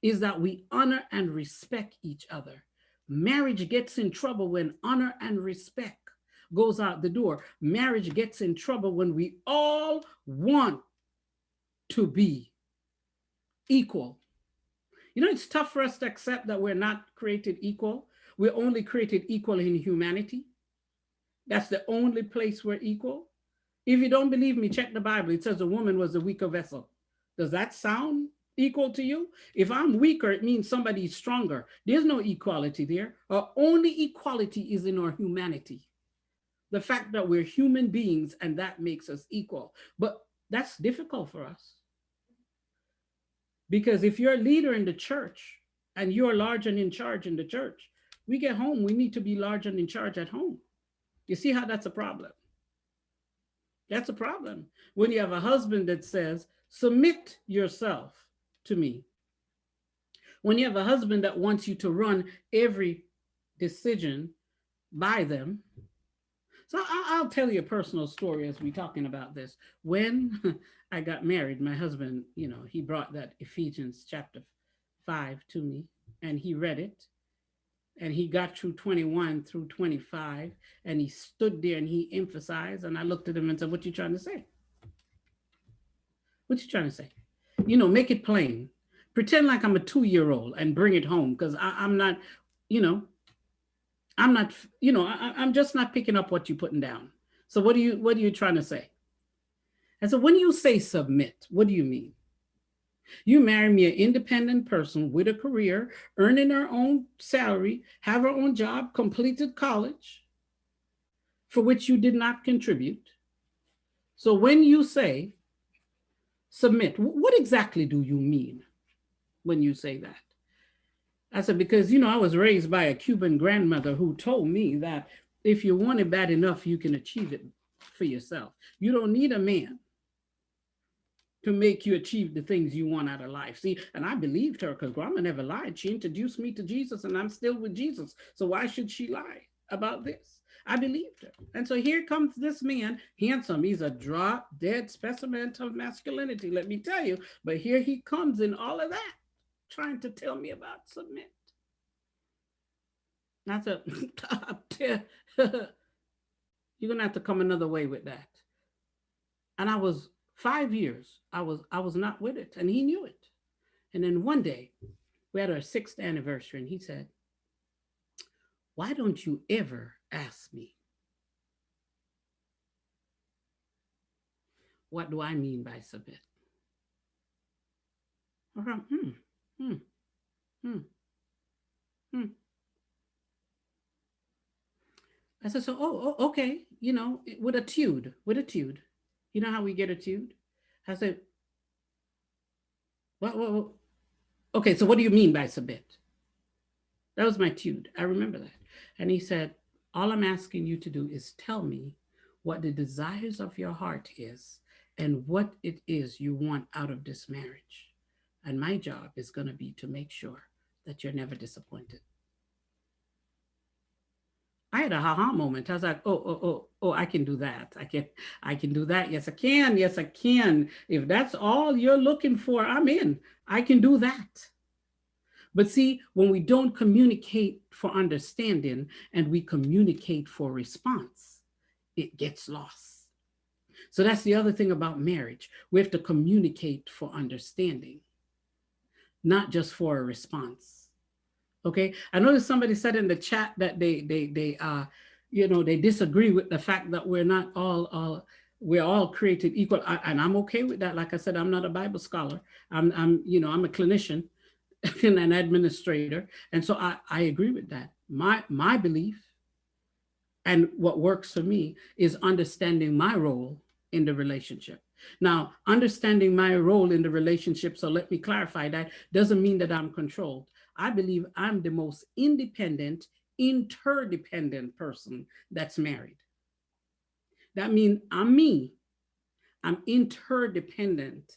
is that we honor and respect each other. Marriage gets in trouble when honor and respect goes out the door. Marriage gets in trouble when we all want to be equal. You know, it's tough for us to accept that we're not created equal. We're only created equal in humanity. That's the only place we're equal. If you don't believe me, check the Bible. It says a woman was the weaker vessel. Does that sound equal to you? If I'm weaker, it means somebody's stronger. There's no equality there. Our only equality is in our humanity. The fact that we're human beings and that makes us equal. But that's difficult for us because if you're a leader in the church and you're large and in charge in the church, we get home, we need to be large and in charge at home. You see how that's a problem? That's a problem. When you have a husband that says, submit yourself to me. When you have a husband that wants you to run every decision by them. So I'll tell you a personal story as we're talking about this. When I got married, my husband, he brought that Ephesians chapter 5 to me and he read it and he got through 21 through 25 and he stood there and he emphasized and I looked at him and said, what you trying to say? What you trying to say? Make it plain. Pretend like I'm a 2-year-old and bring it home because I'm not, I'm not, I'm just not picking up what you're putting down. So what are you trying to say? And so when you say submit, what do you mean? You marry me an independent person with a career, earning her own salary, have her own job, completed college, for which you did not contribute. So when you say submit, what exactly do you mean when you say that? I said, because, I was raised by a Cuban grandmother who told me that if you want it bad enough, you can achieve it for yourself. You don't need a man to make you achieve the things you want out of life. See, and I believed her because grandma never lied. She introduced me to Jesus and I'm still with Jesus. So why should she lie about this? I believed her. And so here comes this man, handsome. He's a drop dead specimen of masculinity, let me tell you. But here he comes in all of that, trying to tell me about submit. And I said, you're gonna have to come another way with that. And I was 5 years, I was not with it, and he knew it. And then one day, we had our 6th anniversary, and he said, why don't you ever ask me? What do I mean by submit? Hmm. I said, so, okay, with a tude. You know how we get a tude? I said, what? Okay, so what do you mean by submit? That was my tude. I remember that. And he said, all I'm asking you to do is tell me what the desires of your heart is and what it is you want out of this marriage. And my job is going to be to make sure that you're never disappointed. I had a ha-ha moment. I was like, oh, I can do that. I can do that. Yes, I can. Yes, I can. If that's all you're looking for, I'm in. I can do that. But see, when we don't communicate for understanding and we communicate for response, it gets lost. So that's the other thing about marriage. We have to communicate for understanding, not just for a response. Okay. I noticed somebody said in the chat that they disagree with the fact that we're all created equal. And I'm okay with that. Like I said, I'm not a Bible scholar. I'm a clinician and an administrator. And so I agree with that. My belief and what works for me is understanding my role in the relationship. Now, understanding my role in the relationship, so let me clarify that, doesn't mean that I'm controlled. I believe I'm the most independent, interdependent person that's married. That means I'm me. I'm interdependent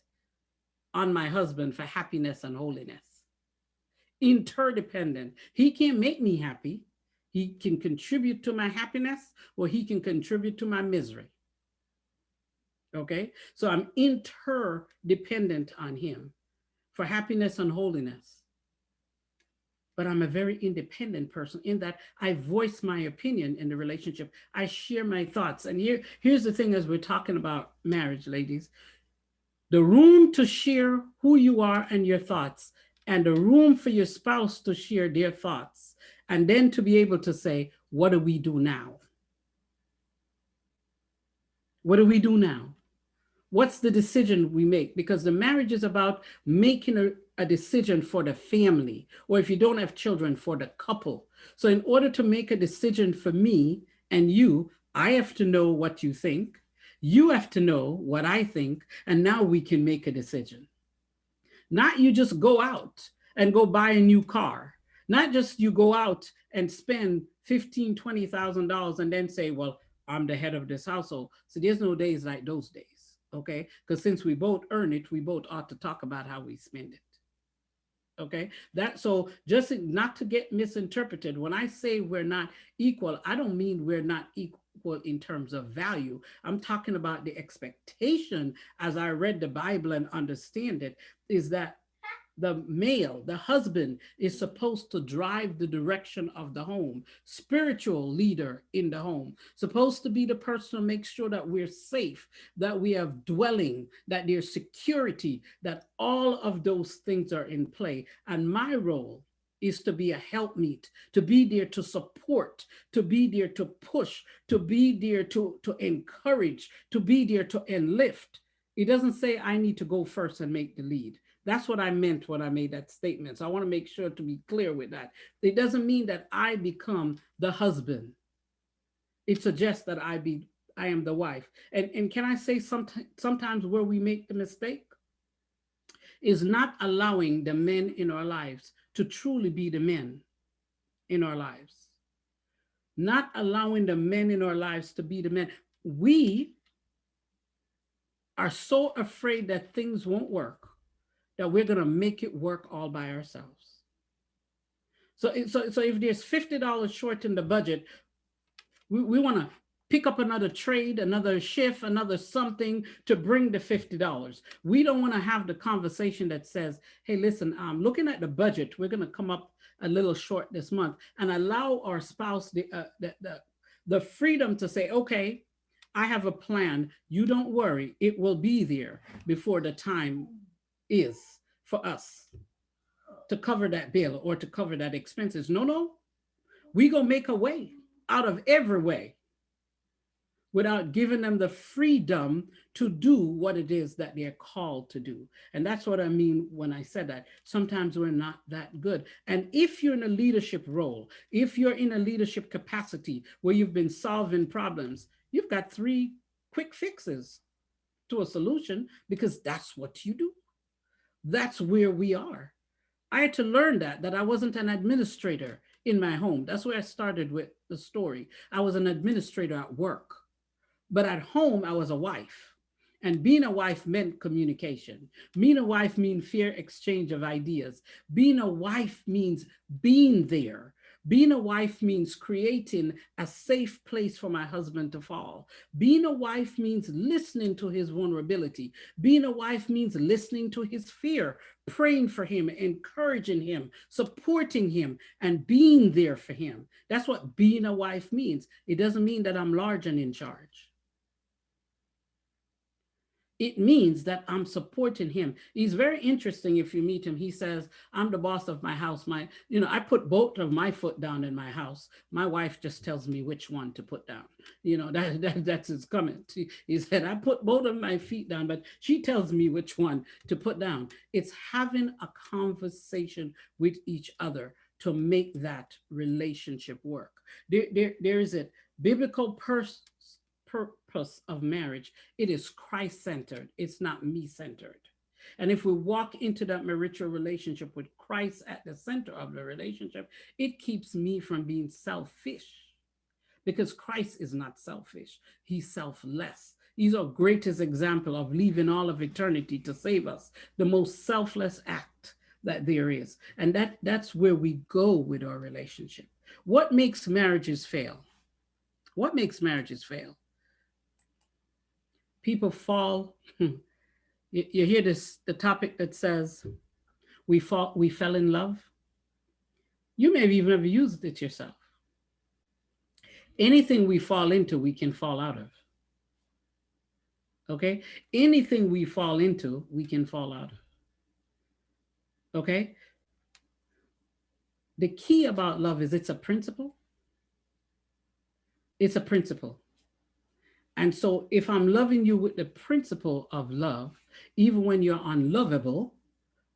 on my husband for happiness and holiness. Interdependent. He can't make me happy. He can contribute to my happiness or he can contribute to my misery. Okay? So I'm interdependent on him for happiness and holiness. but I'm a very independent person in that I voice my opinion in the relationship. I share my thoughts. And here's the thing as we're talking about marriage, ladies, the room to share who you are and your thoughts, and the room for your spouse to share their thoughts, and then to be able to say, what do we do now? What do we do now? What's the decision we make? Because the marriage is about making a decision for the family, or if you don't have children, for the couple. So in order to make a decision for me and you, I have to know what you think, you have to know what I think, and now we can make a decision. Not you just go out and go buy a new car. Not just you go out and spend 15, $20,000 and then say, well, I'm the head of this household. So there's no days like those days. Okay. Because since we both earn it, we both ought to talk about how we spend it. Okay. That so just not to get misinterpreted. When I say we're not equal, I don't mean we're not equal in terms of value. I'm talking about the expectation as I read the Bible and understand it is that the male, the husband, is supposed to drive the direction of the home, spiritual leader in the home, supposed to be the person to make sure that we're safe, that we have dwelling, that there's security, that all of those things are in play. And my role is to be a helpmeet, to be there to support, to be there to push, to be there to encourage, to be there to enlift. It doesn't say I need to go first and make the lead. That's what I meant when I made that statement. So I want to make sure to be clear with that. It doesn't mean that I become the husband. It suggests that I am the wife. And can I say sometimes where we make the mistake is not allowing the men in our lives to truly be the men in our lives. Not allowing the men in our lives to be the men. We are so afraid that things won't work that we're going to make it work all by ourselves. So if there's $50 short in the budget, we want to pick up another trade, another shift, another something to bring the $50. We don't want to have the conversation that says, hey, listen, looking at the budget, we're going to come up a little short this month, and allow our spouse the freedom to say, okay, I have a plan. You don't worry. It will be there before the time is for us to cover that bill or to cover that expenses. No, we gonna make a way out of every way without giving them the freedom to do what it is that they're called to do. And that's what I mean when I said that. Sometimes we're not that good. And if you're in a leadership role, if you're in a leadership capacity where you've been solving problems, you've got three quick fixes to a solution because that's what you do. That's where we are. I had to learn that I wasn't an administrator in my home. That's where I started with the story. I was an administrator at work, but at home I was a wife. And being a wife meant communication. Being a wife means fair exchange of ideas. Being a wife means being there. Being a wife means creating a safe place for my husband to fall. Being a wife means listening to his vulnerability. Being a wife means listening to his fear, praying for him, encouraging him, supporting him, and being there for him. That's what being a wife means. It doesn't mean that I'm large and in charge. It means that I'm supporting him. He's very interesting. If you meet him, he says, I'm the boss of my house. I put both of my foot down in my house. My wife just tells me which one to put down. That's his comment. He said, I put both of my feet down, but she tells me which one to put down. It's having a conversation with each other to make that relationship work. There is a biblical purpose of marriage. It is Christ centered, it's not me centered. And if we walk into that marital relationship with Christ at the center of the relationship, it keeps me from being selfish because Christ is not selfish, he's selfless. He's our greatest example of leaving all of eternity to save us, the most selfless act that there is. And that's where we go with our relationship. What makes marriages fail? What makes marriages fail? People fall. You hear the topic that says we fell in love. You may have even have used it yourself. Anything we fall into, we can fall out of. Okay? Anything we fall into, we can fall out of. Okay? The key about love is it's a principle. It's a principle. And so if I'm loving you with the principle of love, even when you're unlovable,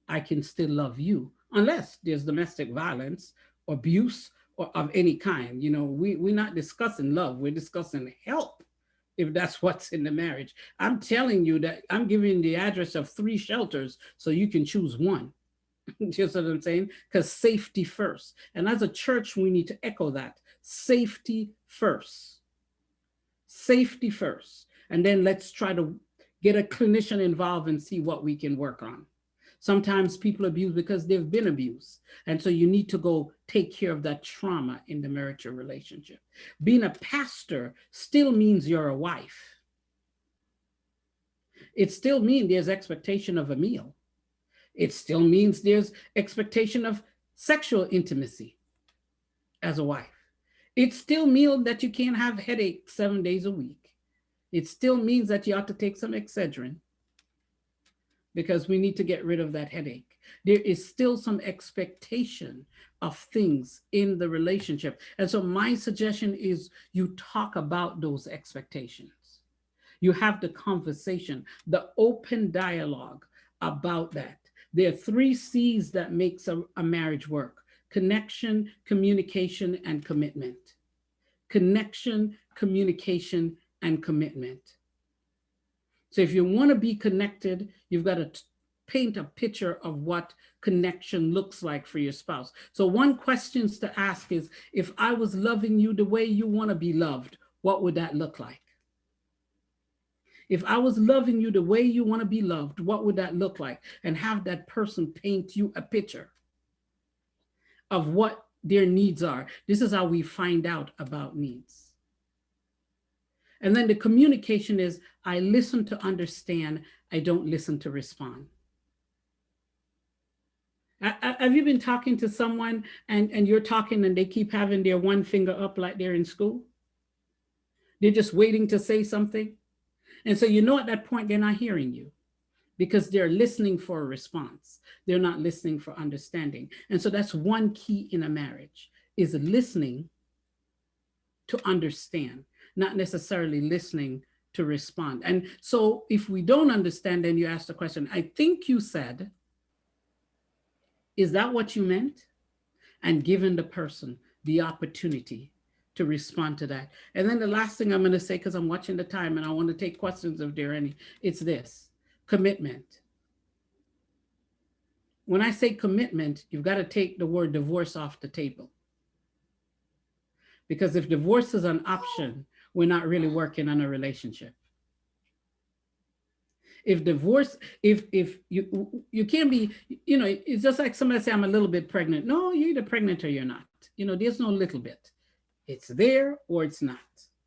I can still love you, unless there's domestic violence or abuse or of any kind. We're not discussing love, we're discussing help if that's what's in the marriage. I'm telling you that I'm giving the address of 3 shelters so you can choose one. Just what I'm saying? Because safety first. And as a church, we need to echo that safety first. Safety first. And then let's try to get a clinician involved and see what we can work on. Sometimes people abuse because they've been abused. And so you need to go take care of that trauma in the marital relationship. Being a pastor still means you're a wife. It still means there's expectation of a meal. It still means there's expectation of sexual intimacy as a wife. It still means that you can't have headaches 7 days a week. It still means that you ought to take some Excedrin because we need to get rid of that headache. There is still some expectation of things in the relationship. And so my suggestion is you talk about those expectations. You have the conversation, the open dialogue about that. There are 3 C's that makes a marriage work: connection, communication, and commitment. Connection, communication, and commitment. So if you want to be connected, you've got to paint a picture of what connection looks like for your spouse. So one question to ask is, if I was loving you the way you want to be loved, what would that look like? If I was loving you the way you want to be loved, what would that look like? And have that person paint you a picture of what their needs are. This is how we find out about needs. And then the communication is, I listen to understand, I don't listen to respond. Have you been talking to someone and you're talking and they keep having their one finger up like they're in school? They're just waiting to say something. And so at that point, they're not hearing you because they're listening for a response. They're not listening for understanding. And so that's one key in a marriage, is listening to understand, not necessarily listening to respond. And so if we don't understand, then you ask the question, I think you said, is that what you meant? And giving the person the opportunity to respond to that. And then the last thing I'm going to say, because I'm watching the time and I want to take questions if there are any, it's this: commitment. When I say commitment, you've got to take the word divorce off the table. Because if divorce is an option, we're not really working on a relationship. If divorce, if you can't be, it's just like somebody say, I'm a little bit pregnant. No, you're either pregnant or you're not. There's no little bit. It's there or it's not.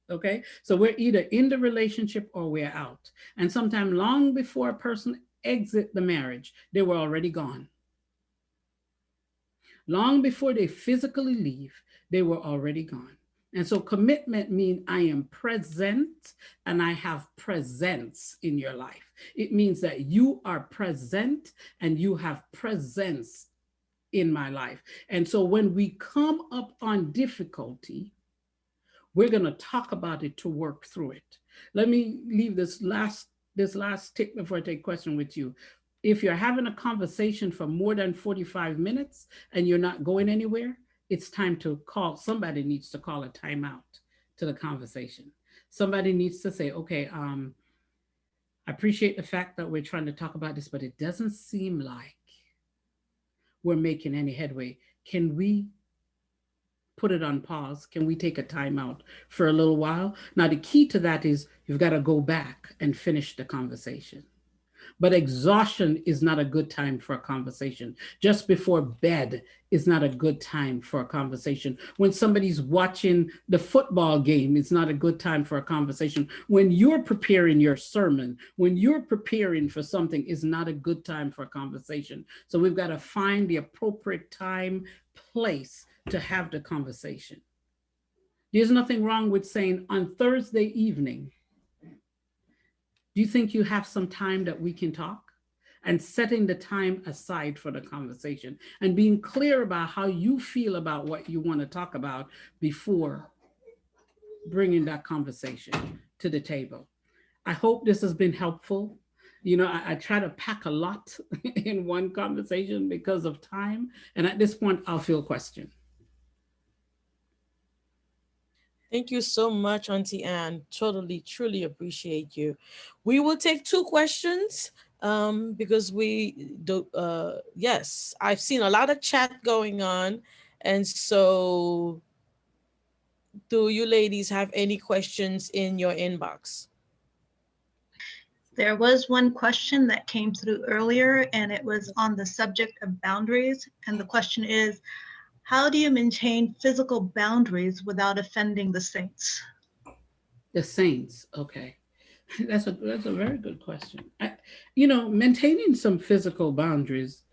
Okay. So we're either in the relationship or we're out. And sometimes long before a person exit the marriage, they were already gone. Long before they physically leave, they were already gone. And so commitment means I am present and I have presence in your life. It means that you are present and you have presence in my life. And so when we come up on difficulty, we're going to talk about it to work through it. Let me leave this last tip before I take question with you. If you're having a conversation for more than 45 minutes and you're not going anywhere, it's time to call. Somebody needs to call a timeout to the conversation. Somebody needs to say, okay, I appreciate the fact that we're trying to talk about this, but it doesn't seem like we're making any headway. Can we put it on pause? Can we take a timeout for a little while? Now, the key to that is you've got to go back and finish the conversation. But exhaustion is not a good time for a conversation. Just before bed is not a good time for a conversation. When somebody's watching the football game, it's not a good time for a conversation. When you're preparing your sermon, when you're preparing for something, is not a good time for a conversation. So we've got to find the appropriate time, place to have the conversation. There's nothing wrong with saying on Thursday evening, do you think you have some time that we can talk? And setting the time aside for the conversation and being clear about how you feel about what you want to talk about before bringing that conversation to the table. I hope this has been helpful. I try to pack a lot in one conversation because of time. And at this point, I'll feel question. Thank you so much, Auntie Anne. Totally, truly appreciate you. We will take two questions because we do. Yes, I've seen a lot of chat going on, and so do you ladies have any questions in your inbox? There was one question that came through earlier, and it was on the subject of boundaries. And the question is, how do you maintain physical boundaries without offending the saints? The saints, okay. That's a very good question. Maintaining some physical boundaries,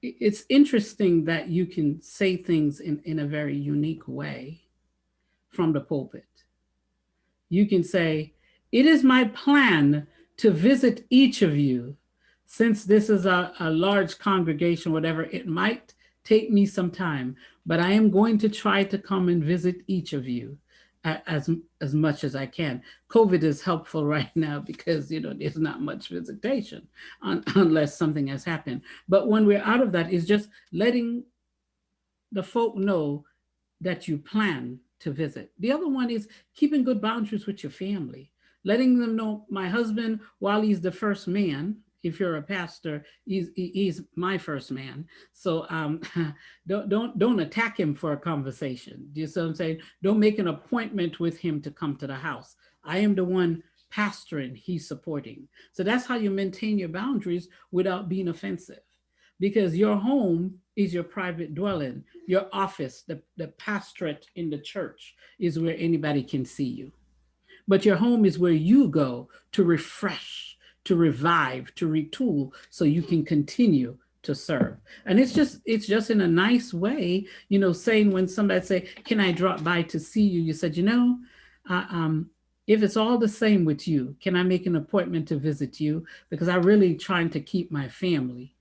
it's interesting that you can say things in a very unique way from the pulpit. You can say, "It is my plan to visit each of you. Since this is a large congregation, whatever, it might take me some time, but I am going to try to come and visit each of you as much as I can." COVID is helpful right now because there's not much visitation unless something has happened. But when we're out of that, it's just letting the folk know that you plan to visit. The other one is keeping good boundaries with your family, letting them know my husband, while he's the first man, if you're a pastor, he's my first man. So don't attack him for a conversation. Do you see what I'm saying? Don't make an appointment with him to come to the house. I am the one pastoring, he's supporting. So that's how you maintain your boundaries without being offensive, because your home is your private dwelling. Your office, the pastorate in the church, is where anybody can see you. But your home is where you go to refresh, to revive, to retool so you can continue to serve. And it's just in a nice way, saying, when somebody say, "Can I drop by to see you?" You said, uh, um, if it's all the same with you, can I make an appointment to visit you? Because I'm really trying to keep my family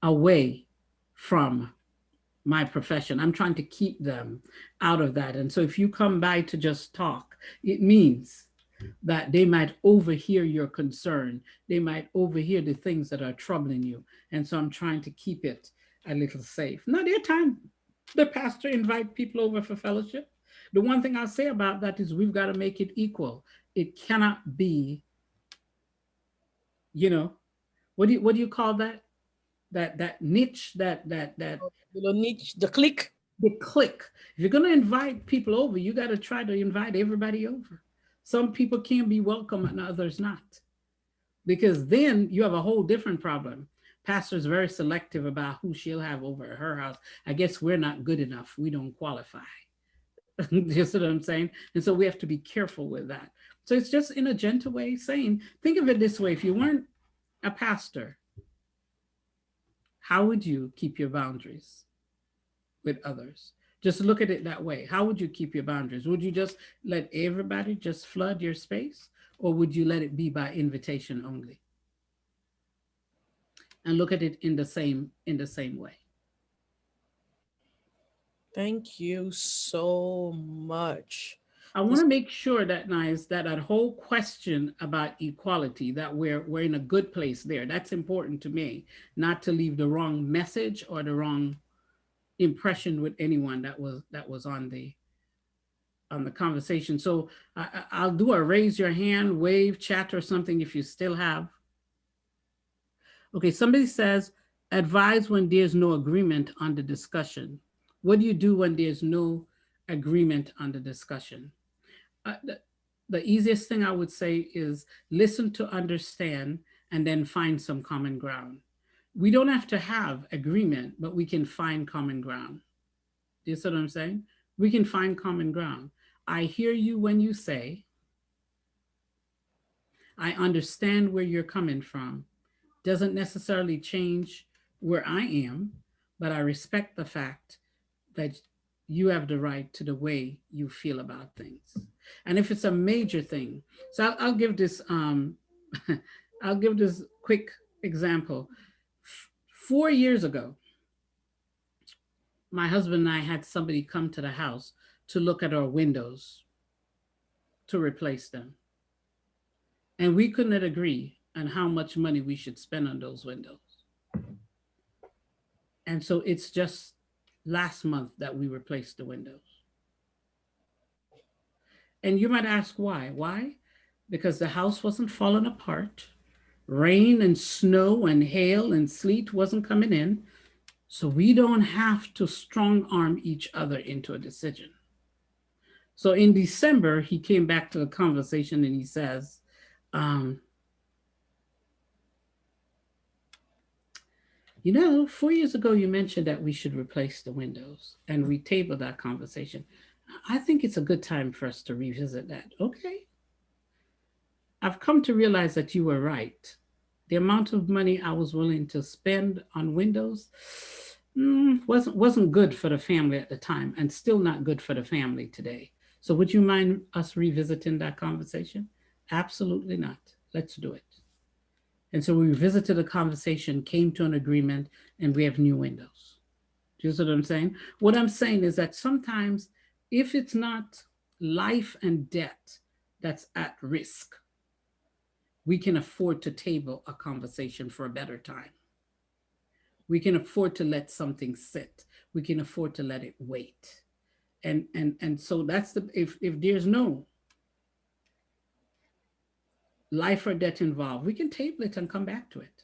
away from my profession. I'm trying to keep them out of that. And so if you come by to just talk, it means that they might overhear your concern. They might overhear the things that are troubling you. And so I'm trying to keep it a little safe. Now, there are times the pastor invite people over for fellowship. The one thing I'll say about that is we've got to make it equal. It cannot be, you know, what do you call that? That niche, that The niche, the click. the click. If you're going to invite people over, you got to try to invite everybody over. Some people can be welcome and others not, because then you have a whole different problem. Pastor's very selective about who she'll have over at her house. I guess we're not good enough. We don't qualify. You see what I'm saying? And so we have to be careful with that. So it's just in a gentle way saying, think of it this way: if you weren't a pastor, how would you keep your boundaries with others? Just look at it that way. How would you keep your boundaries? Would you just let everybody just flood your space, or would you let it be by invitation only? And look at it in the same way. Thank you so much. I want This to make sure that, nice, that whole question about equality, that we're in a good place there. That's important to me, not to leave the wrong message or the wrong impression with anyone that was on the conversation. So I'll do a raise your hand, wave, chat, or something if you still have. Okay, somebody says, advise when there's no agreement on the discussion. What do you do when there's no agreement on the discussion? The easiest thing I would say is listen to understand and then find some common ground. We don't have to have agreement, but we can find common ground. Do you see what I'm saying? We can find common ground. I hear you when you say, I understand where you're coming from. Doesn't necessarily change where I am, but I respect the fact that you have the right to the way you feel about things. And if it's a major thing, so I'll give this I'll give this quick example. 4 years ago, my husband and I had somebody come to the house to look at our windows to replace them. And we couldn't agree on how much money we should spend on those windows. And so it's just last month that we replaced the windows. And you might ask why? Why? Because the house wasn't falling apart. Rain and snow and hail and sleet wasn't coming in. So we don't have to strong arm each other into a decision. So in December, he came back to the conversation and he says, um, 4 years ago, you mentioned that we should replace the windows, and we tabled that conversation. I think it's a good time for us to revisit that. Okay. I've come to realize that you were right. The amount of money I was willing to spend on windows wasn't good for the family at the time, and still not good for the family today. So would you mind us revisiting that conversation? Absolutely not. Let's do it. And so we revisited the conversation, came to an agreement, and we have new windows. Do you see what I'm saying? What I'm saying is that sometimes, if it's not life and death that's at risk, we can afford to table a conversation for a better time. We can afford to let something sit. We can afford to let it wait. And so that's the if there's no life or death involved, we can table it and come back to it.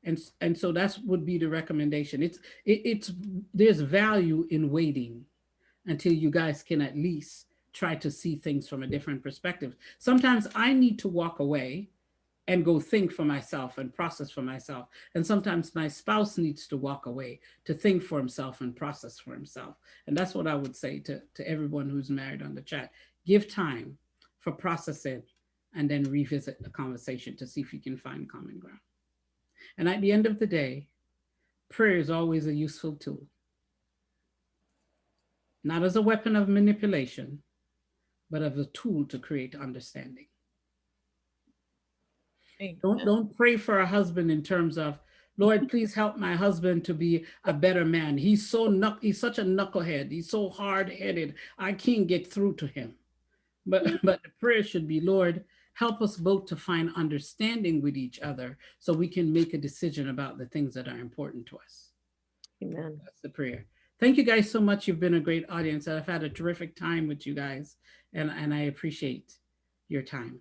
And so that's would be the recommendation. It's there's value in waiting until you guys can at least try to see things from a different perspective. Sometimes I need to walk away and go think for myself and process for myself. And sometimes my spouse needs to walk away to think for himself and process for himself. And that's what I would say to everyone who's married on the chat. Give time for processing and then revisit the conversation to see if you can find common ground. And at the end of the day, prayer is always a useful tool, not as a weapon of manipulation, but as a tool to create understanding. Amen. Don't pray for a husband in terms of, Lord, please help my husband to be a better man. He's such a knucklehead. He's so hard-headed. I can't get through to him. But the prayer should be, Lord, help us both to find understanding with each other so we can make a decision about the things that are important to us. Amen. That's the prayer. Thank you guys so much. You've been a great audience. I've had a terrific time with you guys, and I appreciate your time.